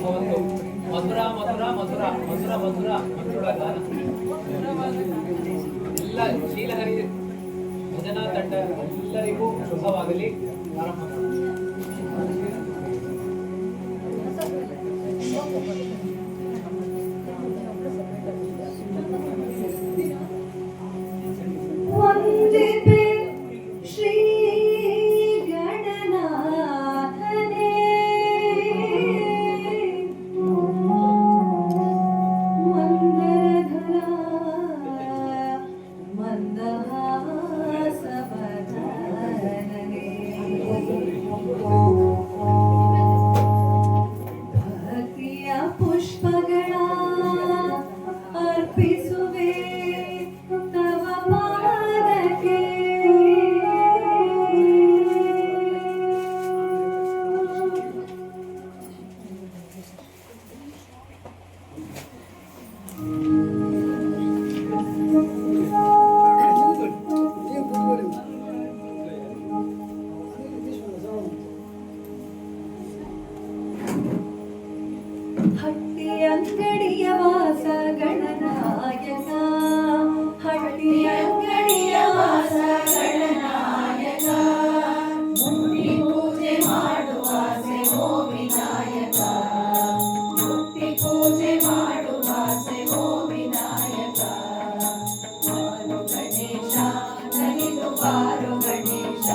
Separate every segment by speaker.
Speaker 1: ಭವಂತು. ಮಧುರ ಮಧುರ ಮಧುರ ಮಧುರ ಮಧುರ ಮಧುರ ಗಾನ. ಎಲ್ಲ ಶೀಲಹರಿ ಭಜನಾ ತಂಡ ಎಲ್ಲರಿಗೂ ಶುಭವಾಗಲಿ. ಪ್ರಾರಂಭ
Speaker 2: ಹಟ್ಟಿಯಂಗಡಿಯ ವಾಸ ಗಣನಾಯಕ, ಹಟ್ಟಿಯಂಗಡಿಯ ವಾಸ ಗಣನಾಯಕ, ಮುಟ್ಟಿ ಪೂಜೆ ಮಾಡುವ ಓ ವಿನಾಯಕ, ಮುಟ್ಟಿ ಪೂಜೆ ಮಾಡುವ ಓ ವಿನಾಯಕ. ಬಾರು ಗಣೇಶ ನಲಿದು ಬಾರು ಗಣೇಶ,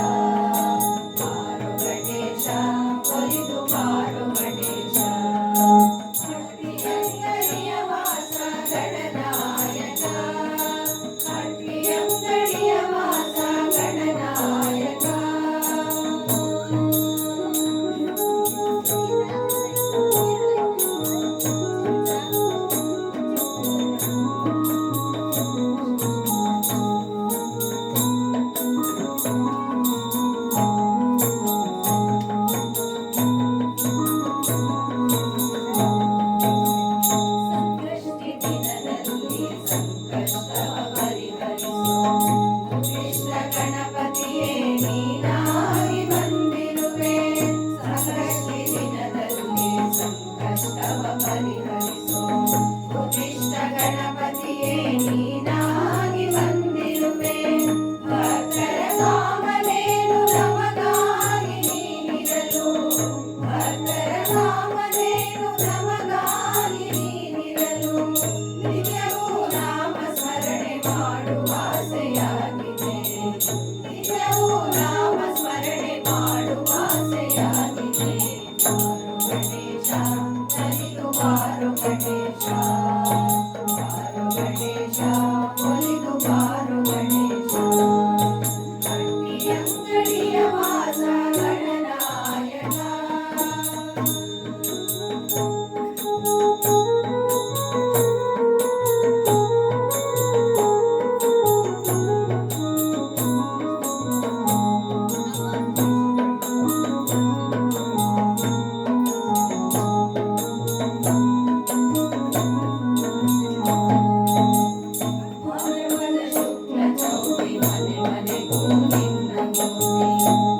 Speaker 2: ಬಾರು ಗಣೇಶ ಒಲಿದು ಬಾರು ಗಣೇಶ. ಹಟ್ಟಿಯಂಗಡಿಯ ವಾಸ ಗಣನಾಯಕ, ಹಟ್ಟಿಯಂಗಡಿಯ ವಾಸ ಗಣನಾಯಕ. ಸಂಕಷ್ಟಿ ದಿನದಲ್ಲಿ ಸಂಕಷ್ಟವ ಪರಿಹರಿಸು ಕೃಷ್ಣ ಗಣಪತಿಯೇ ನೀನಾಗಿ ಬಂದಿರುವೆ. ಸಂಕಷ್ಟಿ ದಿನದಲ್ಲಿ ಸಂಕಷ್ಟವ ಪರಿಹರಿಸು ಕೃಷ್ಣ ಗಣಪತಿಯೇ ನೀನಾಗಿ ಬಂದಿರುವೆ. ಭಕ್ತರ ಕಾಮನೇನು ನಮಗಾಗಿ ನೀನಿರಲು, ಭಕ್ತರ ಕಾಮನೇನು ನಮಗಾಗಿ ನೀನಿರಲು. ನಿತ್ಯವೂ ನಾಮ ಸ್ಮರಣೆ ಮಾಡುವ ಆಸೆಯಾಗಿದೆ, ನಿತ್ಯವೂ ನಾಮ ಸ್ಮರಣೆ ಮಾಡುವ ಆಸೆಯಾಗಿದೆ. ಬಾರು ಗಣೇಶ ನಲಿದು ಬಾರು ಗಣೇಶ, ಬಾರು ಗಣೇಶ ಒಲಿದು ಬಾರು ಗಣೇಶ. ಹಟ್ಟಿಯಂಗಡಿಯ ವಾಸ ಗಣನಾಯಕ. ಭಾನುವಾರ ಶುಕ್ಲ ಚೌತಿ ಮನೆ ಮನೆಗೂ ನಿನ್ನ ಮೂರ್ತಿ,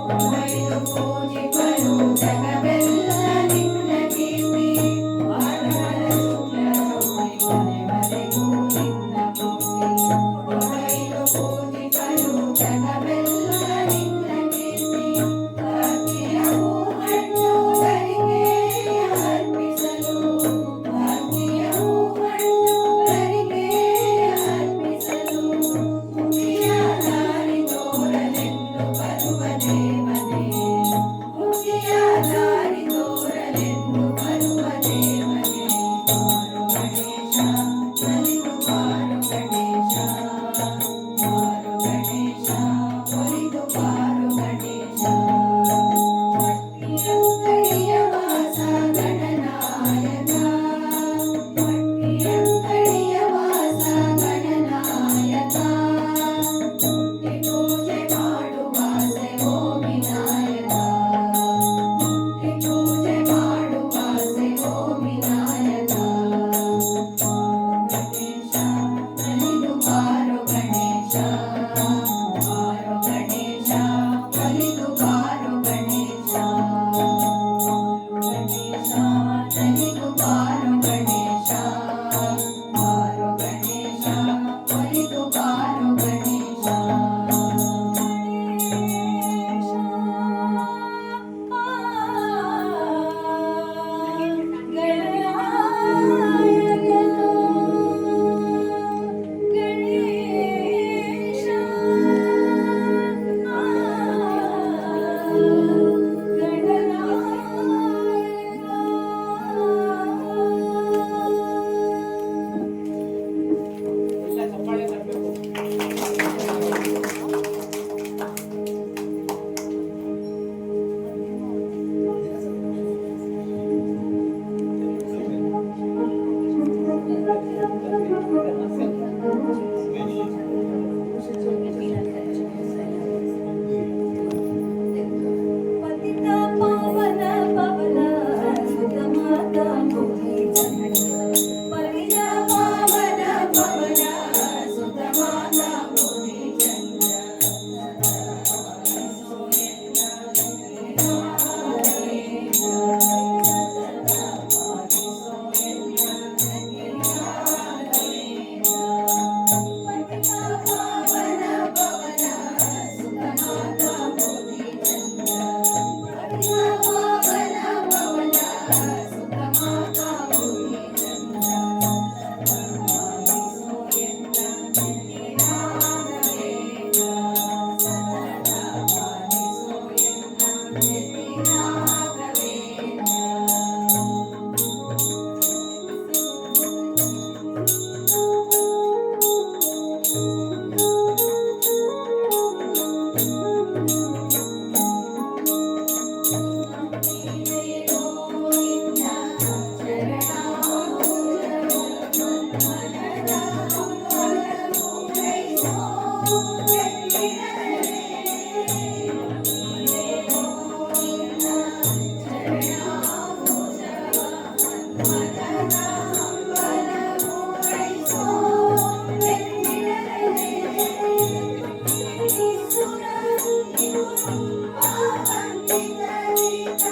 Speaker 2: ಕೊಡೈದು ಪೂಜಿಪರು ಜಗವೆಲ್ಲ ನಿನ್ನ ಕೀರ್ತಿ. ಭಾನುವಾರ ಶುಕ್ಲ ಚೌತಿ ಮನೆ ಮನೆಗೂ ನಿನ್ನ ಮೂರ್ತಿ, ಕೊಡೈದು ಪೂಜಿಪರು ಜಗವೆಲ್ಲ ನಿನ್ನ ಕೀರ್ತಿ. ಭಕ್ತಿಯ ಹೂಹಣ್ಣು ಧರಿಕೆಯ ಅರ್ಪಿಸಲು, ಭಕ್ತಿಯ ಹೂಹಣ್ಣು ಧರಿಕೆಯ ಅರ್ಪಿಸಲು. ಮುಗಿಯ ದಾರಿ ತೋರಲೆಂದು ಬರುವ ದೇವನೇ, ಮುಗಿಯ ದಾರಿ ತೋರಲೆಂದು ಬರುವ ದೇವನೇ. ಬಾರು ಗಣೇಶ ನಲಿದು ಬಾರು ಗಣೇಶ, ಬಾರು ಗಣೇಶ ಒಲಿದು ಬಾರು ಗಣೇಶ. ಹಟ್ಟಿಯಂಗಡಿಯ ವಾಸ ಗಣನಾಯಕ, ಹಟ್ಟಿಯಂಗಡಿಯ ವಾಸ ಗಣನಾಯಕ. ಮುಟ್ಟಿ ಪೂಜೆ ಮಾಡುವ ಓ ವಿನಾಯಕ, ಮುಟ್ಟಿ ಪೂಜೆ ಮಾಡುವ ಮನದ ಹಂಬಲ ಪೂರೈಸೋ ಬೆನ್ನಿಡಲೇ ಸುರ ವಂದಿತರಿತ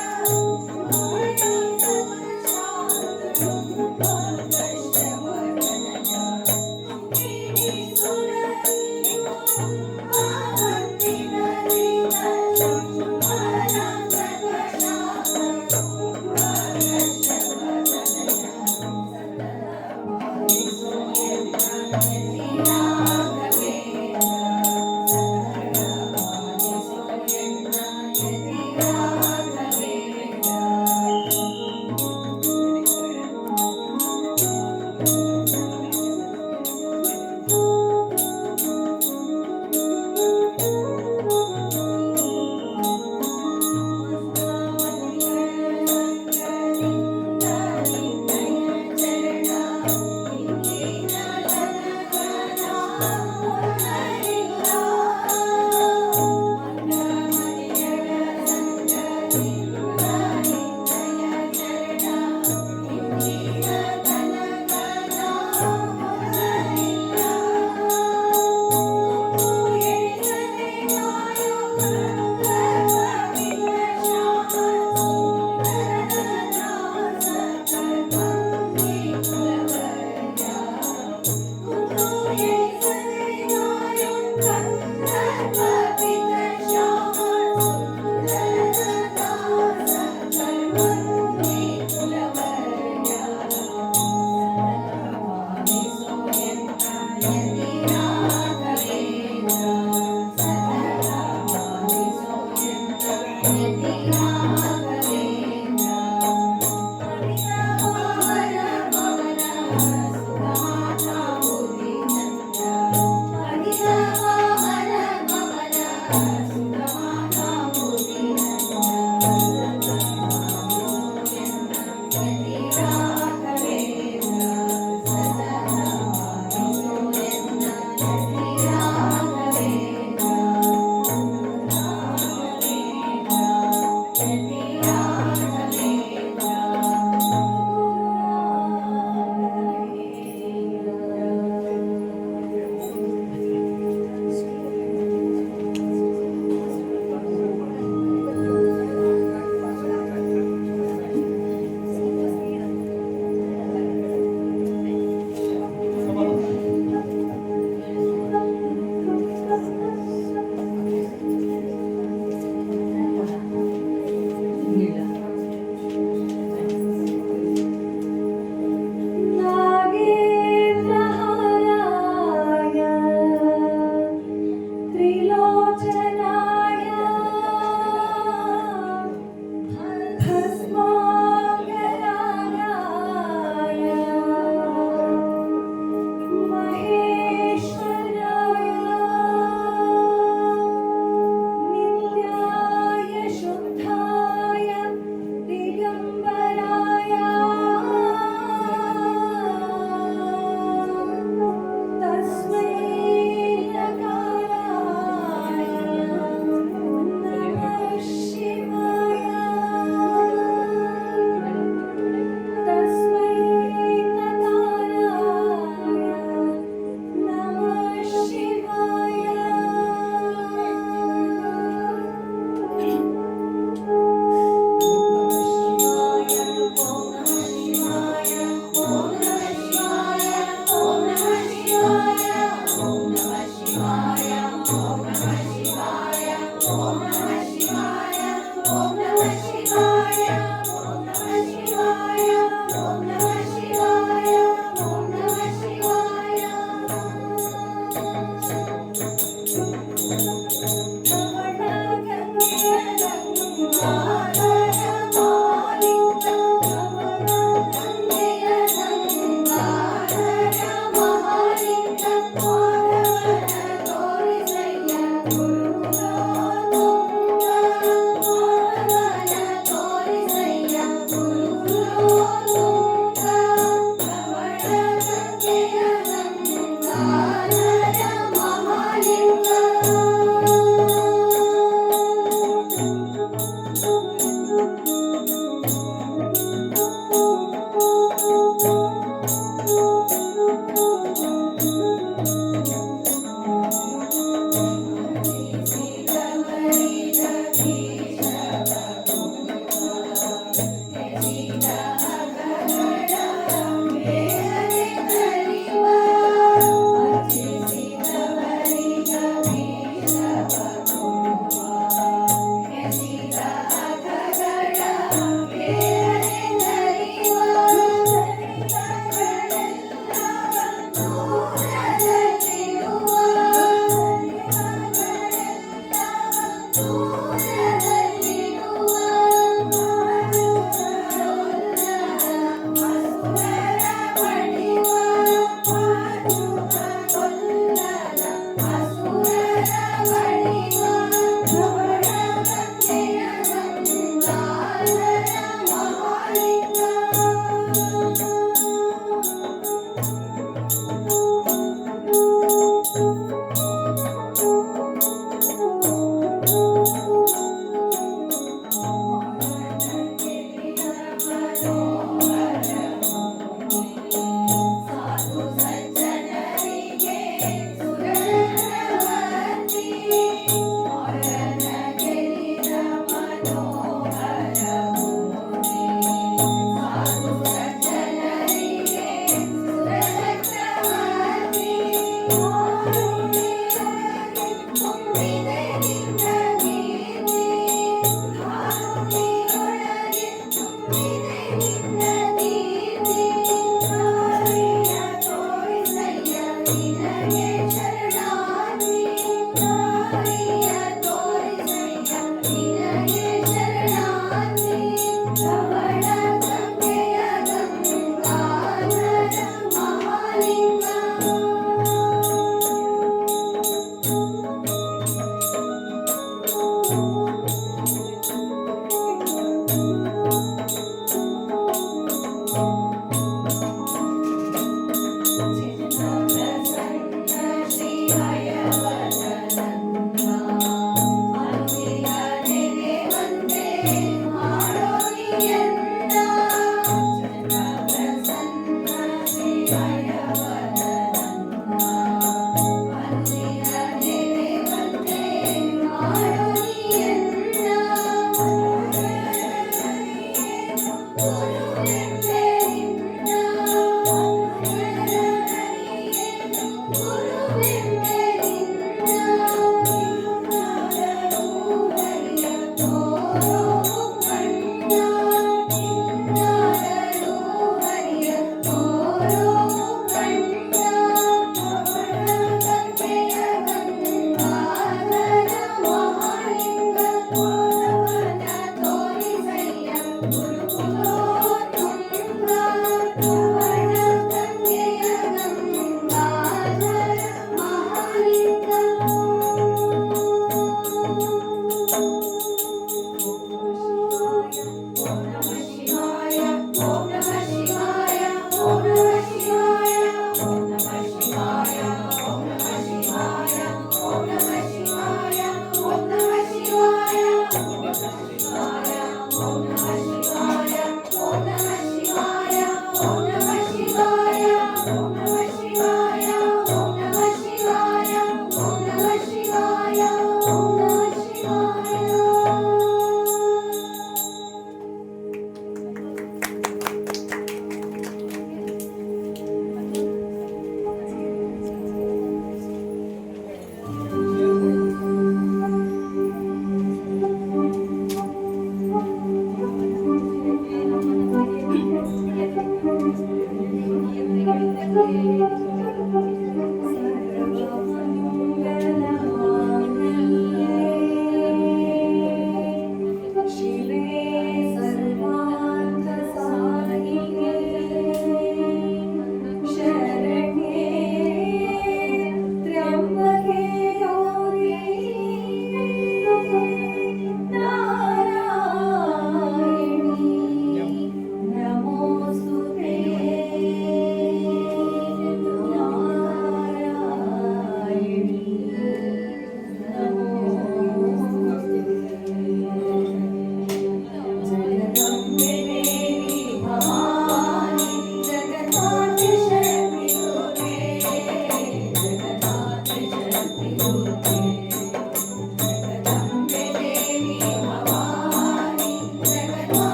Speaker 2: Guru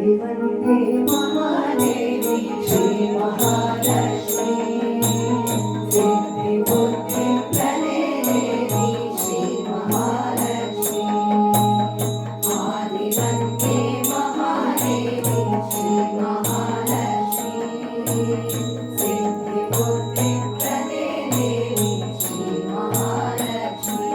Speaker 2: आदिवन्दे महादेवी श्री महालक्ष्मी सिद्धिबुद्धिप्रदे देवी श्री महालक्ष्मी आदिवन्दे महादेवी श्री महालक्ष्मी सिद्धिबुद्धिप्रदे देवी श्री महालक्ष्मी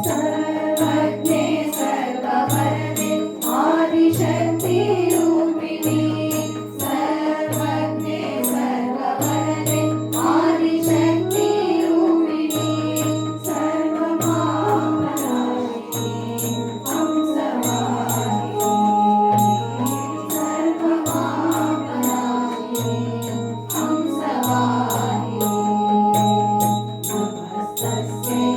Speaker 2: सर्वज्ञे सर्ववरदे आदिशक्ति रूपिणी सर्वज्ञे सर्ववरदे आदिशक्ति रूपिणी सर्वपापनाशिनी हंसवाहिनी सर्वपापनाशिनी हंसवाहिनी नमस्तस्यै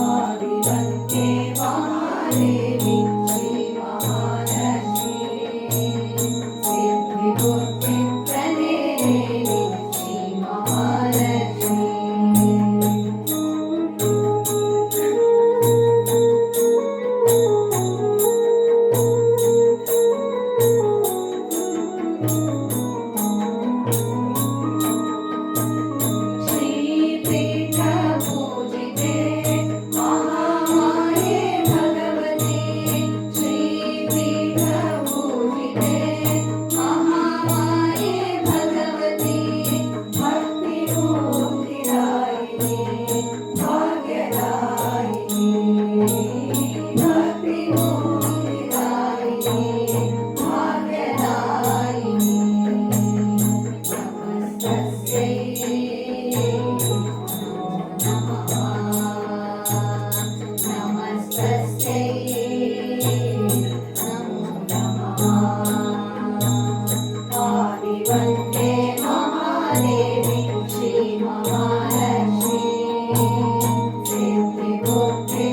Speaker 2: आदिवन्दे महादेवी श्री महालक्ष्मी सिद्धिबुद्धिप्रदे देवी श्री महालक्ष्मी श्रीपीठ पूजिते महामाये भगवते श्रीपीठ पूजिते महामाये भगवते भक्तिमूर्तिदायिनी भाग्यदायिनी भक्तिमूर्तिदायिनी भाग्यदायिनी नमस्तस्यै नमस्तस्यै नमो नमः आदिवन्दे महादेवी श्री महालक्ष्मी सिद्धिबुद्धिप्रदे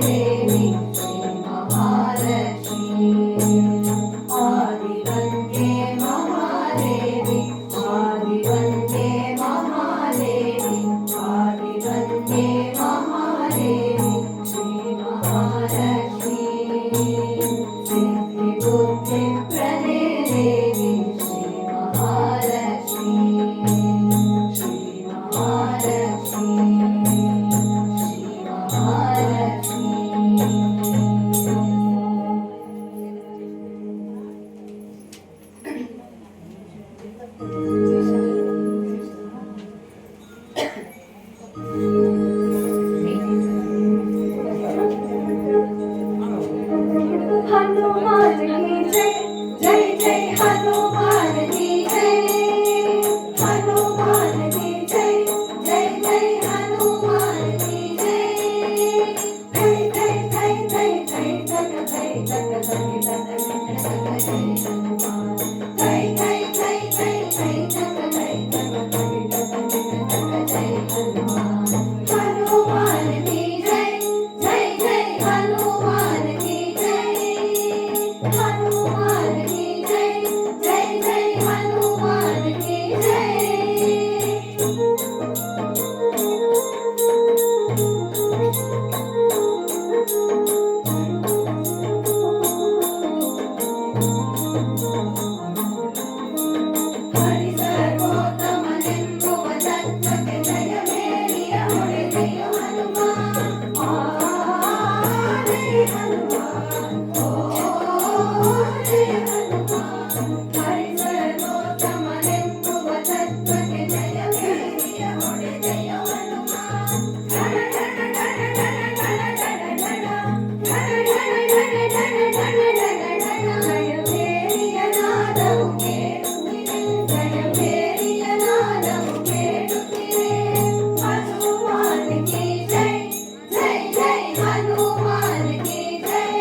Speaker 2: देवी श्री महालक्ष्मी आदिवन्दे महादेवी आदिवन्दे महादेवी आदिवन्दे महादेवी श्री महालक्ष्मी सिद्धिबुद्धिप्रदे देवी श्री महालक्ष्मी श्री महालक्ष्मी श्री महालक्ष्मी हनुमान की जय जय जय हनुमान की जय हनुमान की जय जय जय हनुमान की जय जय जय जय जय जय जय जय जय हनुमान की जय जय जय हनुमान की जय हनुमान की जय जय जय हनुमान की जय हरि सर्वोत्तम निम्बुव तत्त्वके जय मेरिय ಹೊಡೆ ಜಯ ಹನುಮಾನ್ जय हनुमान जय हनुमान हरि सर्वोत्तम निम्बुव तत्त्वके जय मेरिय ಹೊಡೆ ಜಯ हनुमान ढण ढण ढण ढण ढण ढण ढण जय मेरिय नादವು ಕೇಳುತ್ತಿದೆ जय मेरिय नादವು ಕೇಳುತ್ತಿದೆ हनुमान की जय जय जय हनुमान की जय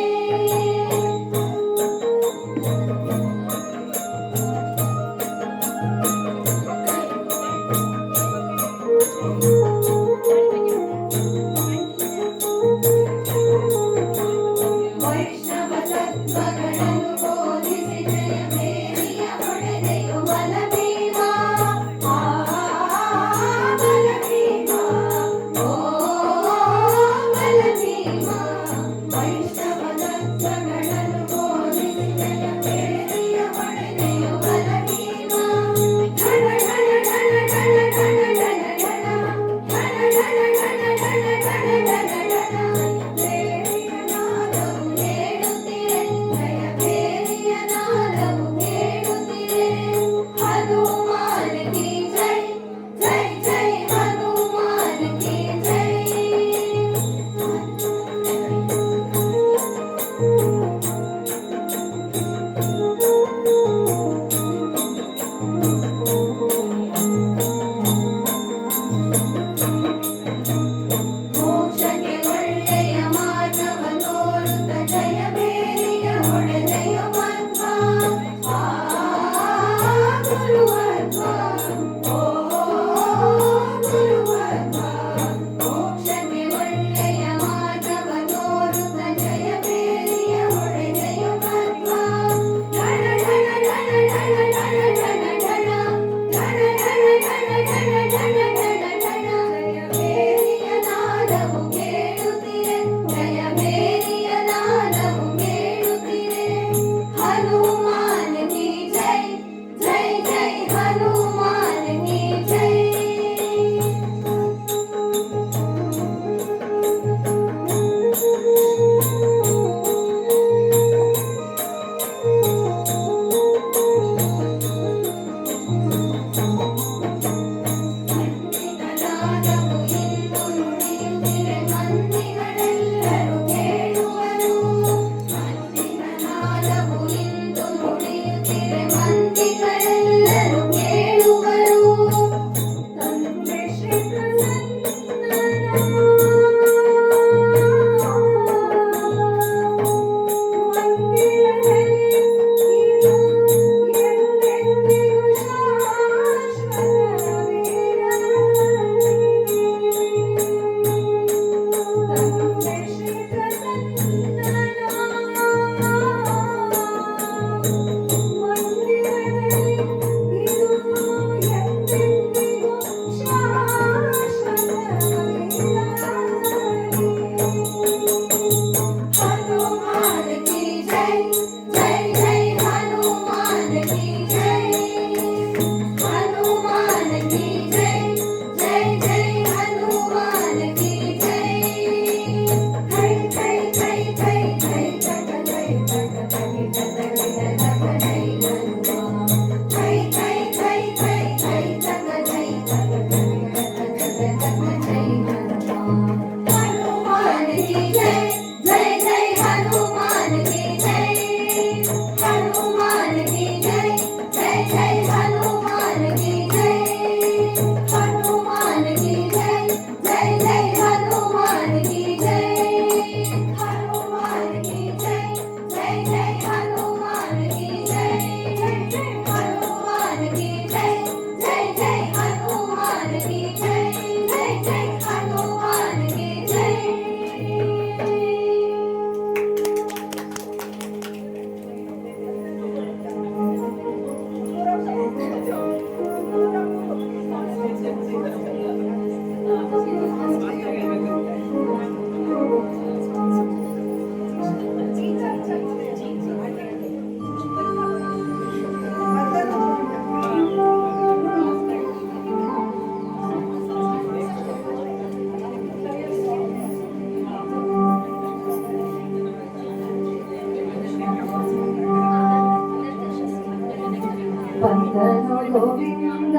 Speaker 2: ಬಂದನು ಗೋವಿಂದ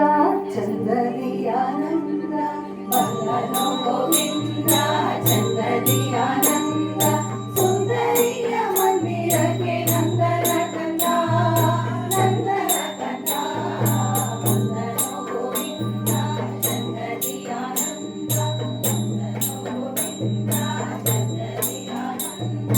Speaker 2: ಚಂದದಿಯಾನಂದ, ಬಂದನು ಗೋವಿಂದ ಚಂದದಿಯಾನಂದ, ಸುಂದರಿಯ ಮಂದಿರಕ್ಕೆ ನಂದನ ಕಂದ, ನಂದನ ಕಂದ. ಬಂದನು ಗೋವಿಂದ ಚಂದದಿಯಾನಂದ, ಬಂದನು ಗೋವಿಂದ ಚಂದದಿಯಾನಂದ.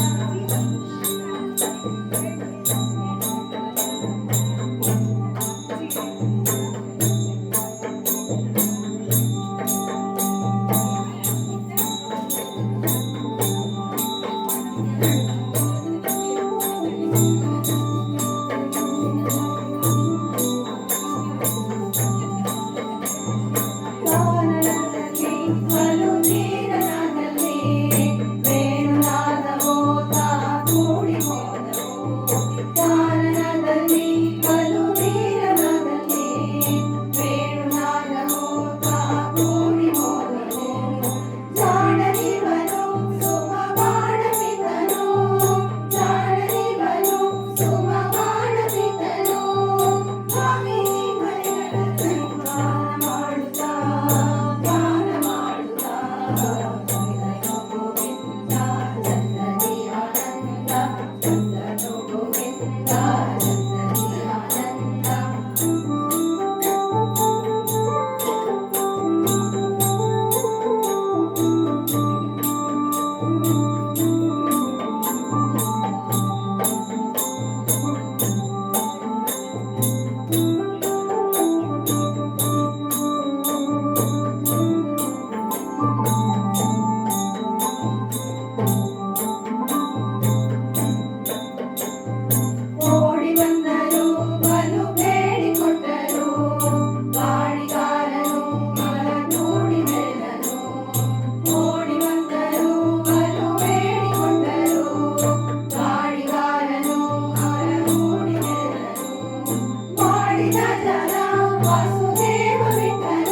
Speaker 2: ವಾಸುದೇವ ವಿಠಲ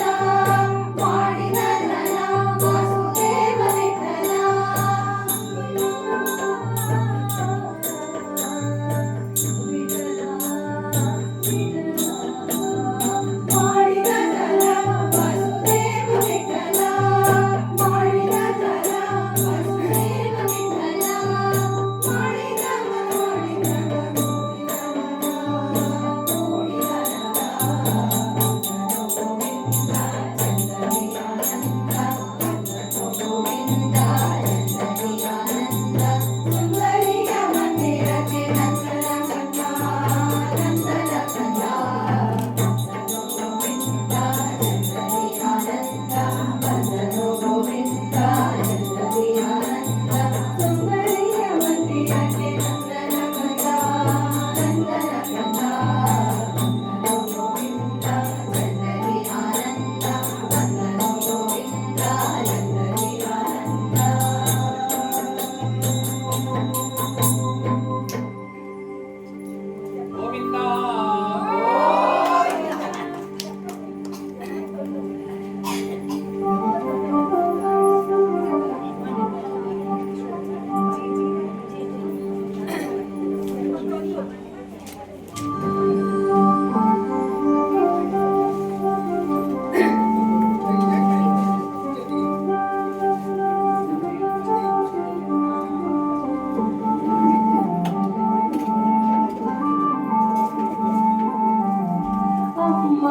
Speaker 2: ಮಾಡಿದ ಧನ ವಾಸುದೇವ ವಿಠಲ ಮಾಡಿದ ಧನ ವಾಸುದೇವ ವಿಠಲ ಮಾಡಿದ ಧನ ವಾಸುದೇವ ವಿಠಲ ಮಾಡಿದ ಗೋವಿಂದ ಚಂದನಿ ಆನಂದ ಸುಂದರಿಯ ಮಂದಿರಕ್ಕೆ ನಂದನ ಕಂದ ನಂದನ ಕಂದ ಗೋವಿಂದ ಚಂದನಿ ಆನಂದ ಬಂದನು ಗೋವಿಂದ ಚಂದನಿ ಆನಂದ ಸುಂದರಿಯ ಮಂದಿರಕ್ಕೆ ನಂದನ ಕಂದ ನಂದನ ಕಂದ ಗೋವಿಂದ ಚಂದನಿ ಆನಂದ ಬಂದನು ಗೋವಿಂದ ಚಂದನಿ ಆನಂದ
Speaker 1: ಗೋವಿಂದ
Speaker 2: ಅಮ್ಮ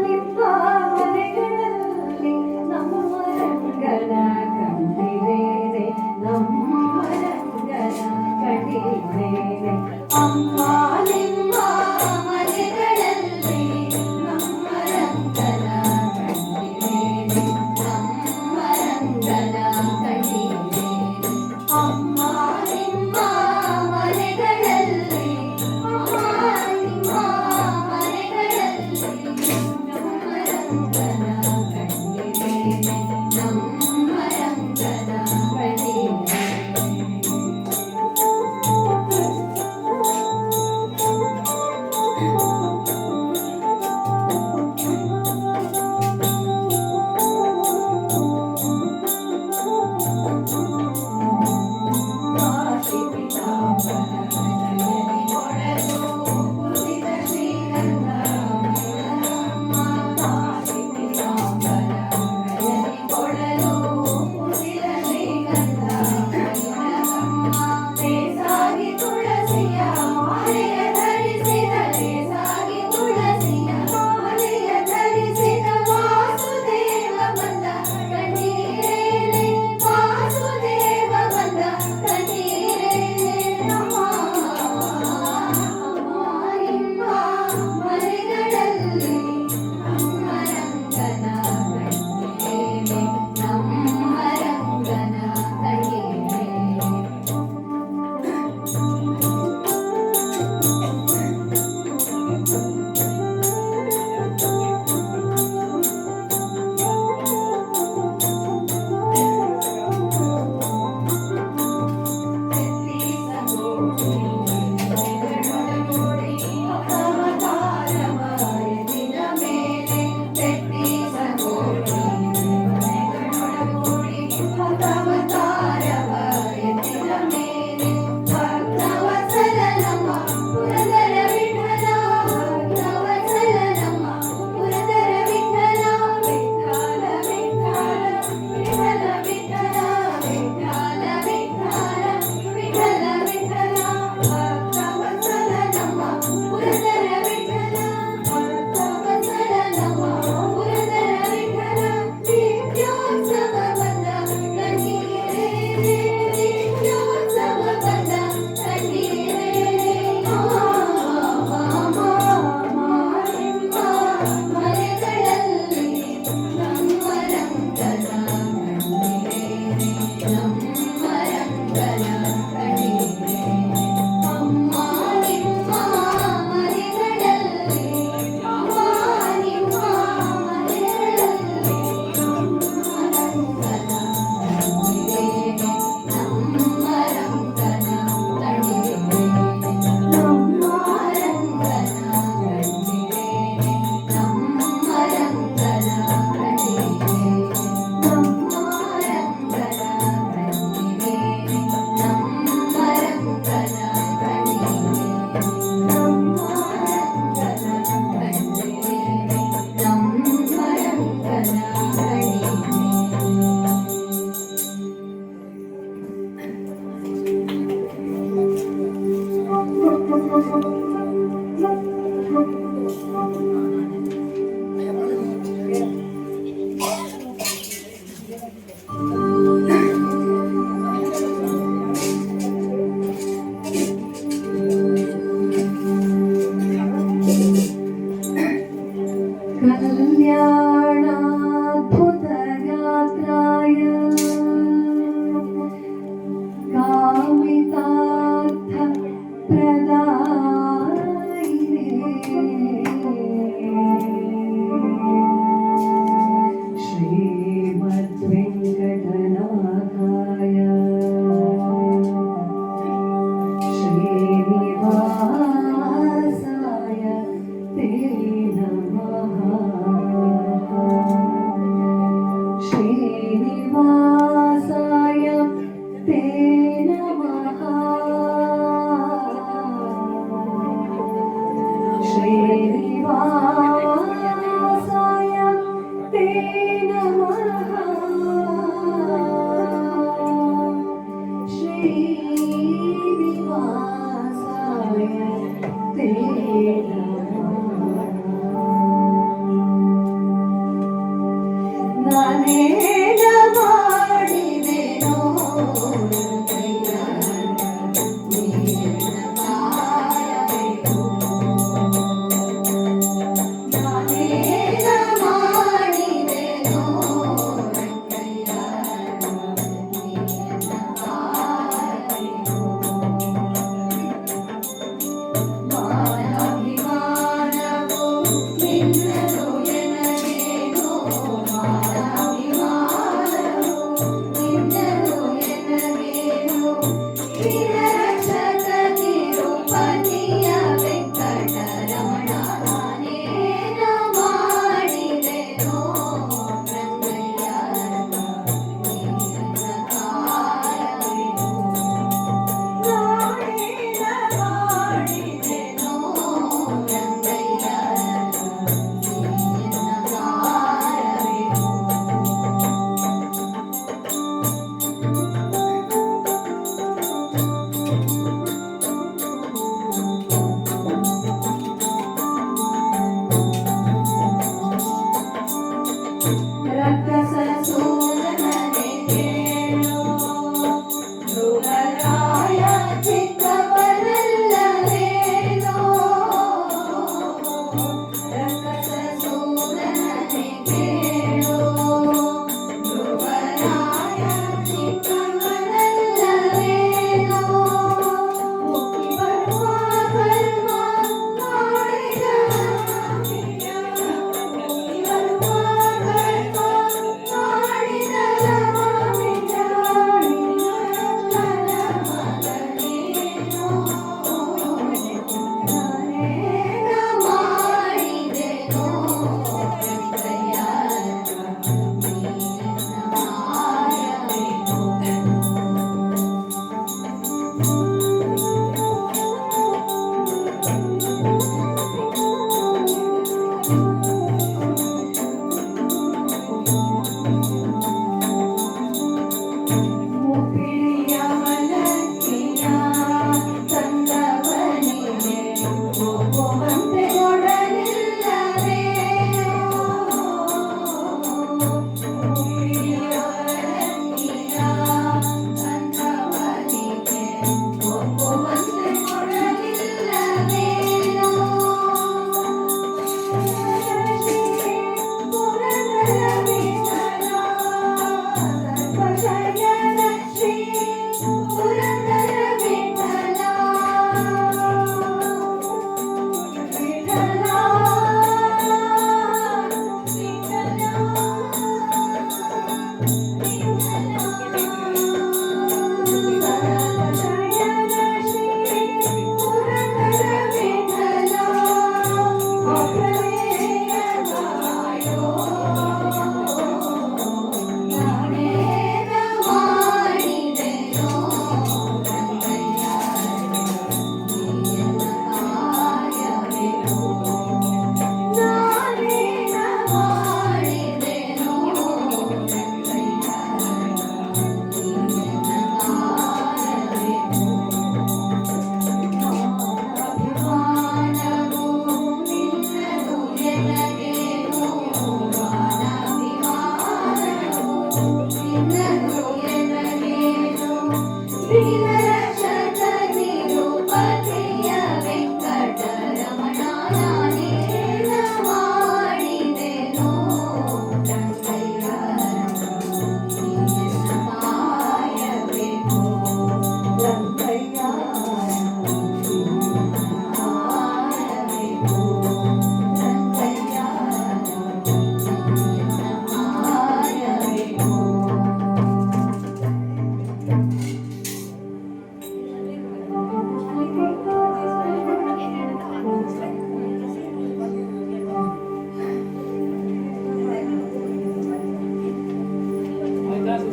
Speaker 2: ನಿಮ್ಮ ಮನೆಗಳಲ್ಲಿ ನಮ್ಮ ರಂಗನ ಕಂಡಿರೇನೆ ನಮ್ಮ ರಂಗನ ಕಂಡಿರೇನೆ ಅಮ್ಮ ನಿಮ್ಮ ಮನೆಗಳಲ್ಲಿ ನಮ್ಮ ರಂಗನ ಕಂಡಿರೇನೆ ನಮ್ಮ ರಂಗನ ಕಂಡಿರೇನೆ ಅಮ್ಮ ನಿಮ್ಮ ಮನೆಗಳಲ್ಲಿ ಅಮ್ಮ ನಿಮ್ಮ ಮನೆಗಳಲ್ಲಿ ನಮ್ಮ ರಂಗನ ಕಂಡಿರೇನೆ ನಮ್ಮ ರಂಗನ ಕಂಡಿರೇನೆ ಕಾಶಿ कल्याणाद्भुतगात्राय कामितार्थप्रदायिने श्रीमद्वेङ्कटनाथाय श्रीनिवासाय ते नमः। श्रीनिवासाय ते नमः। श्रीनिवासाय ते नमः। श्रीनिवासाय ते नमः। ನಾನೇನ ಮಾಡಿದೆನೋ ನೀನ ಕಾಯಬೇಕು. ನಾನೇನ ಮಾಡಿದೆನೋ ನೀನ ಕಾಯಬೇಕು. ಮಾನವಿಮಾನವು ನಿನ್ನದು ಎನಗೇನೋ. ಮಾನವಿಮಾನವು ನಿನ್ನದು ಎನಗೇನೋ. ಕ್ಷೀರರಕ್ಷಕ ತಿರುಪತಿಯ ವೆಂಕಟರಮಣ ನಾನೇನ ಮಾಡಿದೆನೋ ರಂಗಯ್ಯ ನೀನ ಕಾಯಬೇಕು. ನಾನೇನ ಮಾಡಿದೆನೋ ರಂಗಯ್ಯ ನೀನ ಕಾಯಬೇಕು. ರಕ್ಕಸ ಸೂರನನೆ ಕೇಳು. ಧ್ರುವರಾಯ ಚಿಕ್ಕವನಲ್ಲವೇನೋ. ರಕ್ಕಸ ಸೂರನನೆ ಕೇಳು. ಧ್ರುವರಾಯ ಚಿಕ್ಕವನಲ್ಲವೇನೋ. ಮುಕ್ಕಿ ಬರುವ ಕರ್ಮ ಮಾಡಿದ ರಾಮಿಯ. ಮುಕ್ಕಿ ಬರುವ ಕರ್ಮ ಮಾಡಿದ ರಾಮಿಯ. ನನ್ನ ಮಗನೇನೋ. ನಾನೇನ ಮಾಡಿದೆನೋ ರಂಗಯ್ಯ ನೀನ ಕಾಯಬೇಕು. ಮುಪ್ಪಿಳಿಯ ಮಲಕ್ಕಿಯ ತಂದವನಿಗೆ ಒಪ್ಪುವಂತೆ ಕೊಡಲಿಲ್ಲವೇನೋ. ಮುಪ್ಪಿಳಿಯ ಮಲಕ್ಕಿಯ ತಂದವನಿಗೆ ಒಪ್ಪುವಂತೆ ಕೊಡಲಿಲ್ಲವೇನೋ. ಪುರಂದರ ವಿಠಲ ಸರ್ವಶಯನ ಶ್ರೀ ಪುರಂದರ ವಿಠಲ. ವಿಠಲ ವಿಠಲ ಸರ್ವಶಯನ ಶ್ರೀ ಪುರಂದರ ವಿಠಲ. ಅಪ್ರಮೇಯ ಗಾಯೋ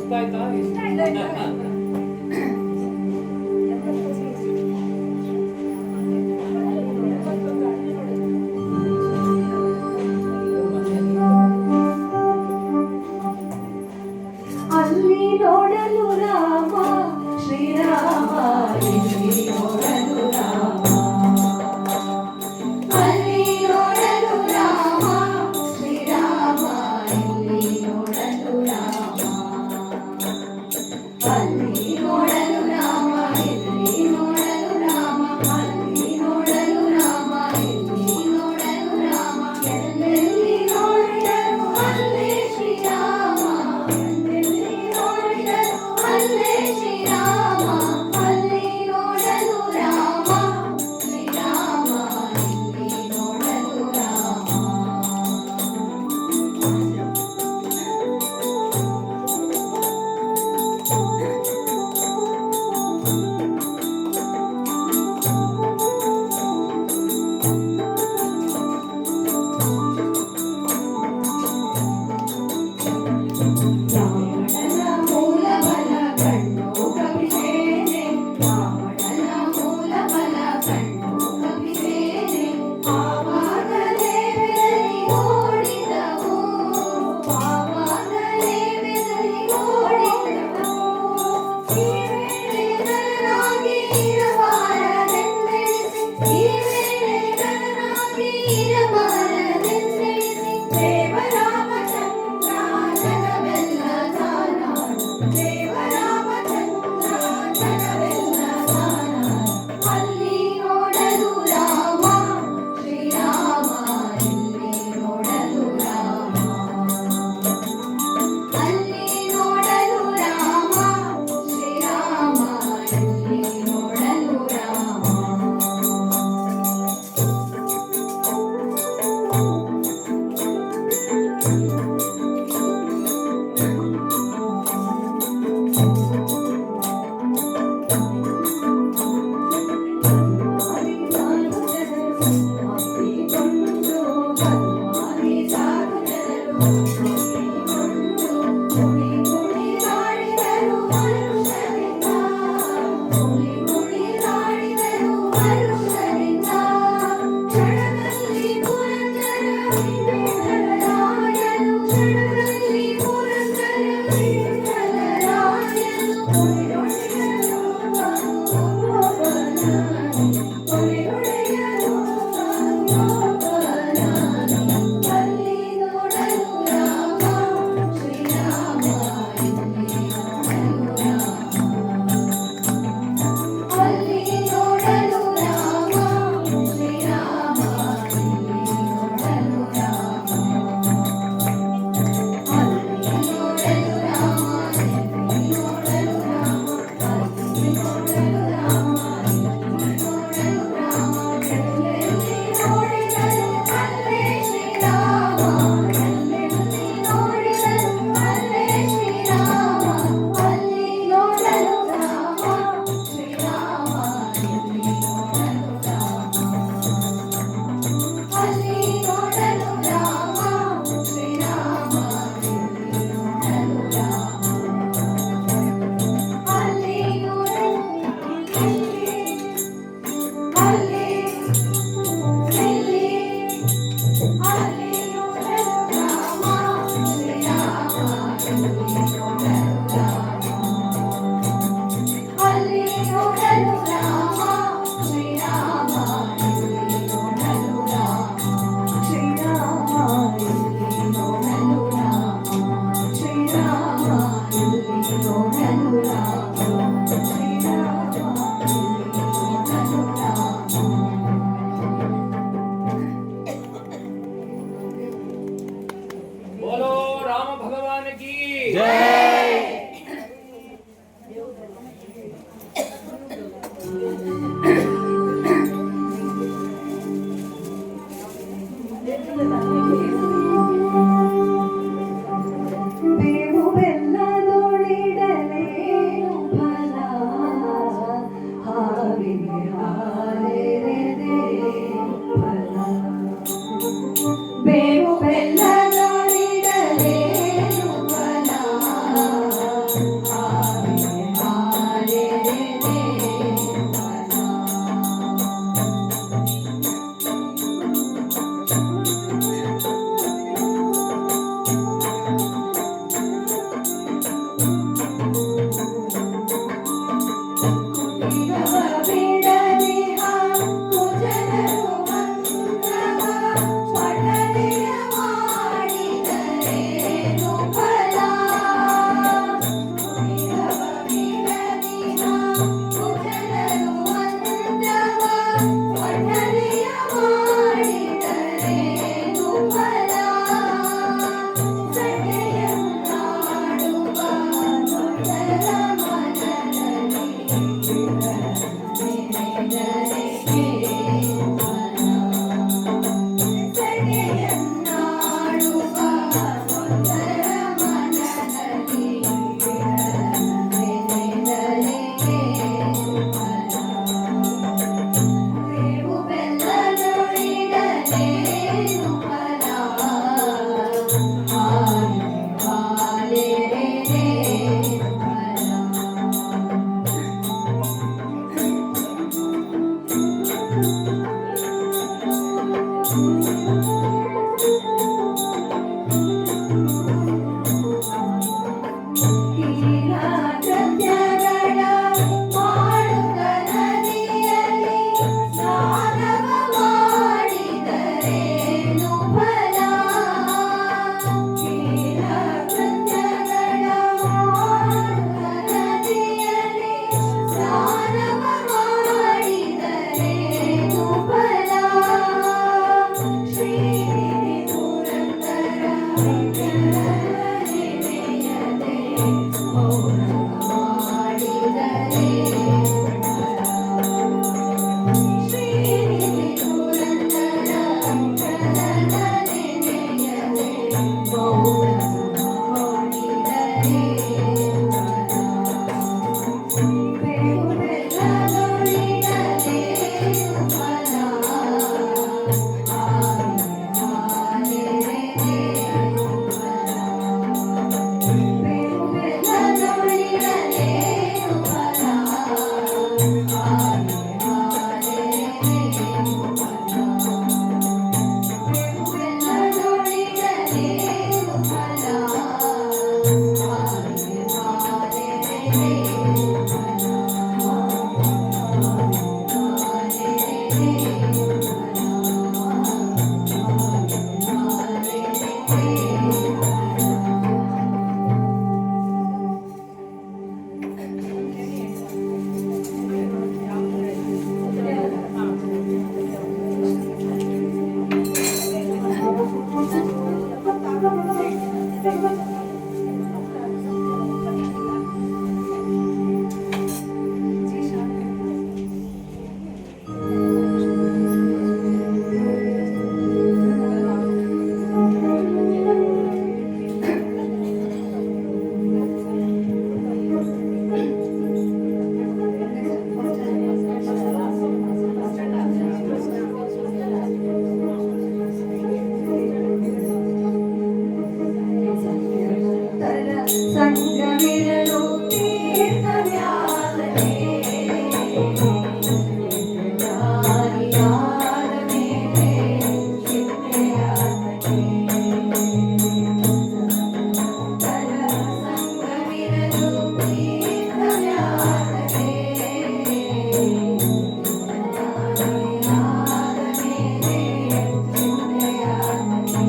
Speaker 1: ಇಷ್ಟ ಆಯ್ತಾ?
Speaker 2: ಅಲ್ಲಿ ನೋಡಲು ರಾಮ ಶ್ರೀರಾಮ, ಇಲ್ಲಿ ನೋಡಲು ರಾಮ, ಅಲ್ಲಿ ನೋಡಲು ರಾಮ ಶ್ರೀರಾಮ, ಇಲ್ಲಿ ನೋಡಲು ರಾಮ, ಅಲ್ಲಿ ನೋಡಲು ರಾಮ, ಇಲ್ಲಿ ನೋಡಲು ರಾಮ, ಅಲ್ಲಿ ನೋಡಲು ರಾಮ, ಇಲ್ಲಿ ನೋಡಲು ರಾಮ, ಎಲ್ಲೆಲ್ಲಿ ನೋಡಿದರು ಅಲ್ಲೇ ಶ್ರೀರಾಮ, ಎಲ್ಲೆಲ್ಲಿ ನೋಡಿದರು ಅಲ್ಲೇ ಶ್ರೀರಾಮ, ಅಲ್ಲಿ ನೋಡಲು ರಾಮ ಶ್ರೀರಾಮ, ಇಲ್ಲಿ ನೋಡಲು ರಾಮ. ರಾವಣನ ಮೂಲ ಬಲ ಕಂಡು ಕವಿದೇನೆ, ರಾವಣನ ಮೂಲ ಬಲ ಕಂಡು ಕವಿದೇನೆ, ಆವಾಗಲೇ ಬೆದರಿ ಓಡಿದವು, ಆವಾಗಲೇ ಬೆದರಿ ಓಡಿದವು, ಈ ವೇಳೆ ನರನಾಗಿ ಇರಬಾರದೆಂದೆಣಿಸಿ, ಈ ವೇಳೆ ನರನಾಗಿ ಇರಬಾರದೆಂದೆಣಿಸಿ, ದೇವರಾಮಚಂದ್ರ ಜಗವೆಲ್ಲ ತಾನಾಡು, ದೇವರಾಮಚಂದ್ರ ಜಗವೆಲ್ಲ ತಾನಾಡು, ಅಲ್ಲಿ ನೋಡಲು ರಾಮ ಶ್ರೀರಾಮ, ಇಲ್ಲಿ ನೋಡಲು ರಾಮ, ಅಲ್ಲಿ ನೋಡಲು ರಾಮ ಶ್ರೀರಾಮ, ಇಲ್ಲಿ ನೋಡಲು ರಾಮ.
Speaker 1: बोलो राम भगवान की
Speaker 2: ಬೇವು ಬೆಲ್ಲದೊಳಿಡಲೇನು ಫಲ, ಹಾವಿಗೆ ಹಾಲೆರೆದೇನು ಫಲ. ಬೇವು ಬೆಲ್ಲದೊಳಿಡಲೇನು ಫಲ, ಸಂಗವಿರಲು ತೀರ್ಥವ್ಯಾಸನೇ ಯಾರಿಯಾದ ಮೇಲೆ ಚಿಂತೆಯಾತನೆ ಸಂಗವಿರಲು ತೀರ್ಥವ್ಯಾಸನೇ ಯಾರಿಯಾದ ಮೇಲೆ ಚಿಂತೆಯಾತನೆ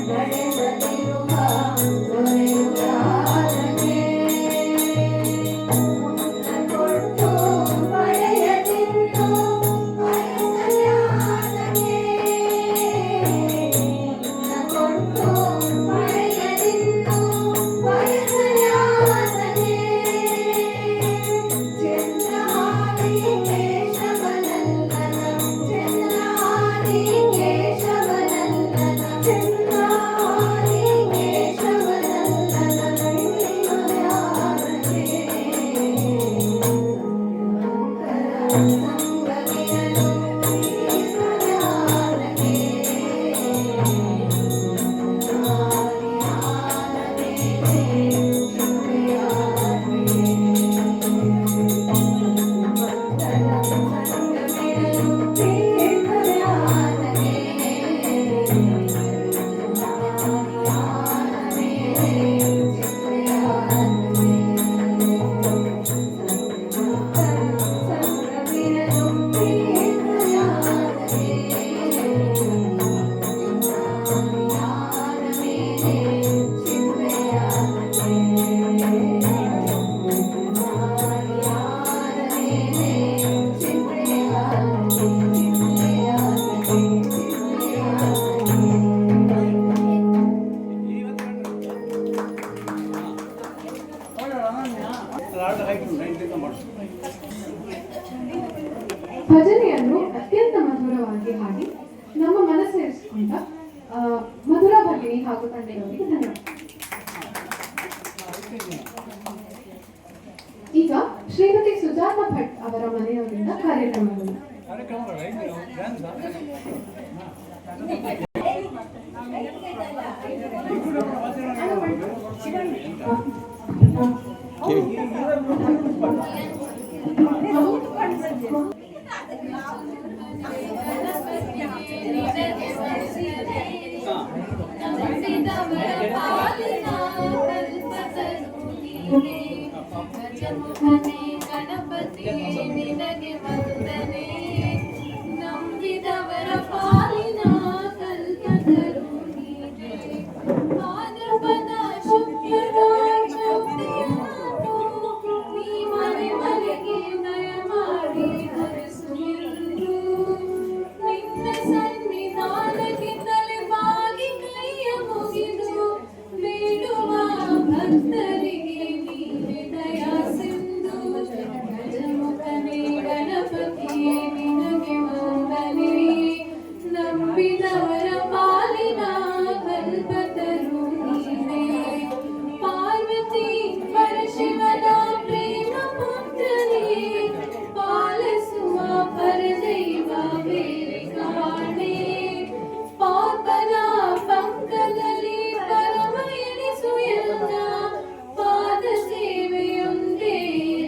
Speaker 2: ನಡೆಸಲಿರುವ ದೊರೆಯುವುದಾರಗೆ ಕೊಟ್ಟು ಪಡೆಯದಿನ್ನು ವಯಸ್ಸಲ್ಲಾದಗೆ ಕೊಟ್ಟು ಪಡೆಯದಿನ್ನು ವಯಸ್ಸಲ್ಲಾದಗೆ ಚಂದ್ರಾದಿ ಕೇಶವನಲ್ಲನ ಚಂದ್ರಾದಿ ಕೇಶವನಲ್ಲನ ಚಂದ್ರಾದಿ ಕೇಶವನಲ್ಲನ ನಡೆಯುವುದಾರಗೆ ಸಂಗವಿರಲು ಈಶ್ವರಾರಗೆ
Speaker 3: ಭಜನೆಯನ್ನು ಅತ್ಯಂತ ಮಧುರವಾಗಿ ಹಾಡಿ ನಮ್ಮ ಮನಸ್ಸೇರಿಸಿಕೊಂಡ ಮಧುರ ಭಗಿನಿ ಹಾಗೂ ತಂದೆಯವರಿಗೆ ಧನ್ಯವಾದ. ಈಗ ಶ್ರೀಮತಿ ಸುಜಾತ ಭಟ್ ಅವರ ಮನೆಯವರಿಂದ ಕಾರ್ಯಕ್ರಮಗಳು.
Speaker 2: ಗಣಪತಿ ನಿನಗೆ ವಂದನೆ ನಂಬಿದವರ ಪಾಲಿನ ಕಲ್ಪತರು ನೀನೆ ಭಾದ್ರಪದ ಶುಕ್ಲದ ಚೌತಿಯನ್ನು ನೀ ಮನೆ ಮನೆಗೆ ದಯಮಾಡಿ ಹರಿಸುವುದು ನಿನ್ನ ಸನ್ನಿಧಾನಕ್ಕೆ ತಲೆ ಬಾಗಿ ಕೈಯ ಮುಗಿದು ಬೇಡುವ ಭಕ್ತರಿಗೆ ನೀನೆ ದಯಾ ಸಿಂಧು ಗಜಮುಖನೇ ಗಣಪತಿಯೇ ನಿನಗೆ ವಂದನೆ ನಂಬಿದವರ ಪಾಲಿನ ಕಲ್ಪತರು ನೀನೆ ಪಾರ್ವತಿ ಪರಶಿವನ ಪ್ರೇಮ ಪುತ್ರನೇ ಪಾಲಿಸುವ ಪರದೈವ ಬೇರೆ ಕಾಣೆ ಪಾಪನ ಪಂಕದಲ್ಲಿ ಪರಮ ಎನಿಸು ಎಲ್ಲ ಪಾದ ಸೇವೆಯೊಂದೇ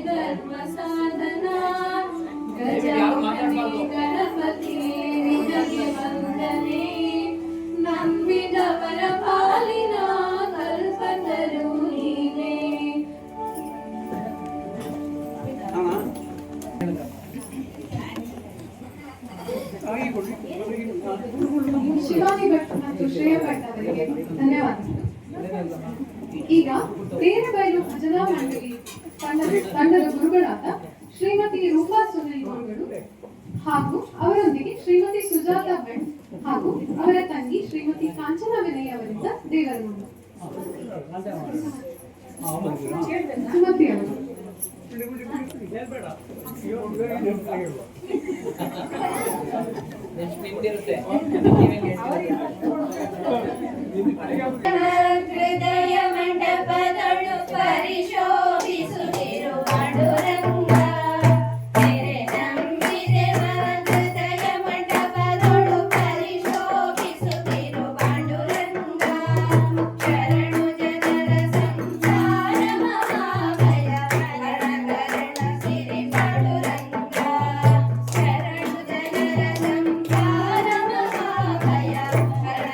Speaker 2: ಧರ್ಮ ಸಾಧನ ಗಜಮುಖನೇ ಗಣಪತಿಯೇ ನಿನಗೆ ವಂದನೆ ನಂಬಿದವರ ಪಾಲಿನ ಕಲ್ಪತರು ನೀನೆ.
Speaker 3: ಶಿವಾನಿ ಭಟ್ ಮತ್ತು ಶ್ರೇಯ ಭಟ್ ಅವರಿಗೆ ಧನ್ಯವಾದ. ಈಗ ತೇರಬೈಲು ಭಜನಾ ಮಂಡಳಿ ತಂಡದ ಗುರುಗಳಾದ ಶ್ರೀಮತಿ ರೂಪಾ ಸುನೈ ಗುರುಗಳು ಹಾಗೂ ಅವರೊಂದಿಗೆ ಶ್ರೀಮತಿ ಸುಜಾತ ಭಟ್ ಹಾಗೂ ಅವರ ತಂಗಿ ಶ್ರೀಮತಿ ಕಾಂಚನ ವಿನಯ್ ಅವರಿಂದ ದೇವರ ಮುಂದೆ ಸುಮತಿ ಅವರು.
Speaker 1: ನಿಮ್ದಿರುತ್ತೆ
Speaker 2: ಹೃದಯ ಮಂಟಪದಳು ಪರಿಶೋಭಿಸುತ್ತಿರು ಪಾಂಡುರಂಗ ತೆರೆ ನಂಬಿದೆವ ಹೃದಯ ಮಂಟಪದಳು ಪರಿಶೋಭಿಸುತ್ತಿರು ಪಾಂಡುರಂಗ ಶರಣು ಜನರ ಸಂಸಾರ ಮಹಾಭಯ ಕರಣ ಸಿರಿ ಪಾಂಡುರಂಗ ಶರಣು ಜನರ ಸಂಸಾರ ಮಹಾಭಯ ಕರಣ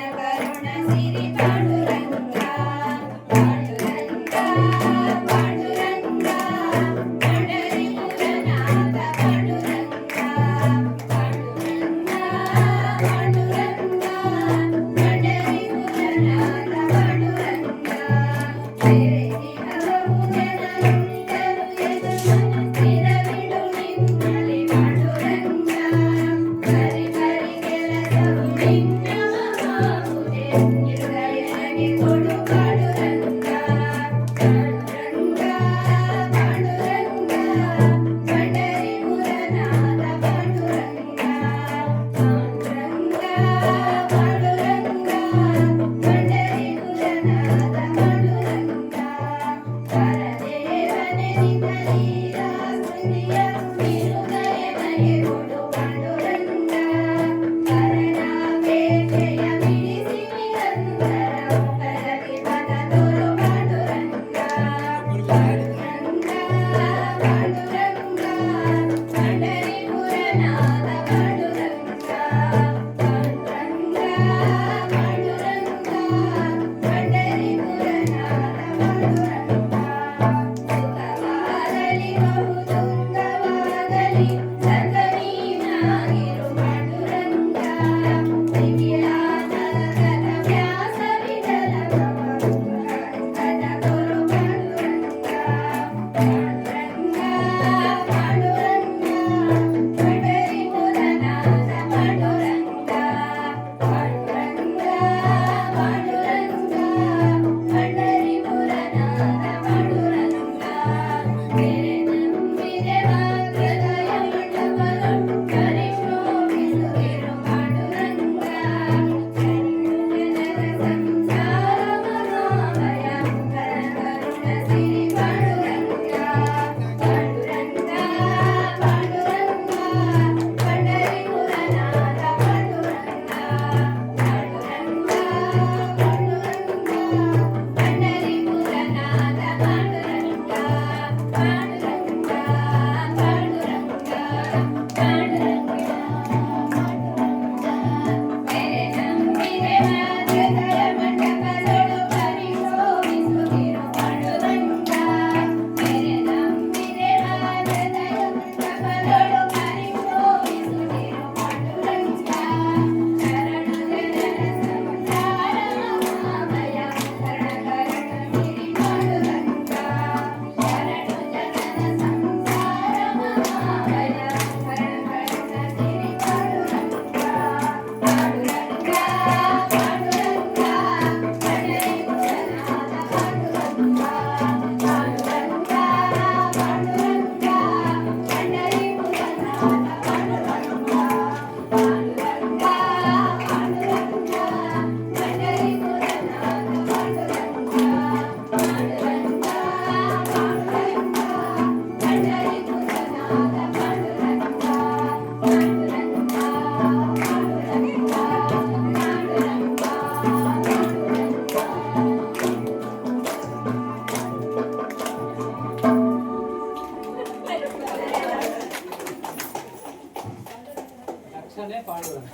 Speaker 1: ಅಕ್ಷರನೇ ಪಾಂಡುರಂಗ.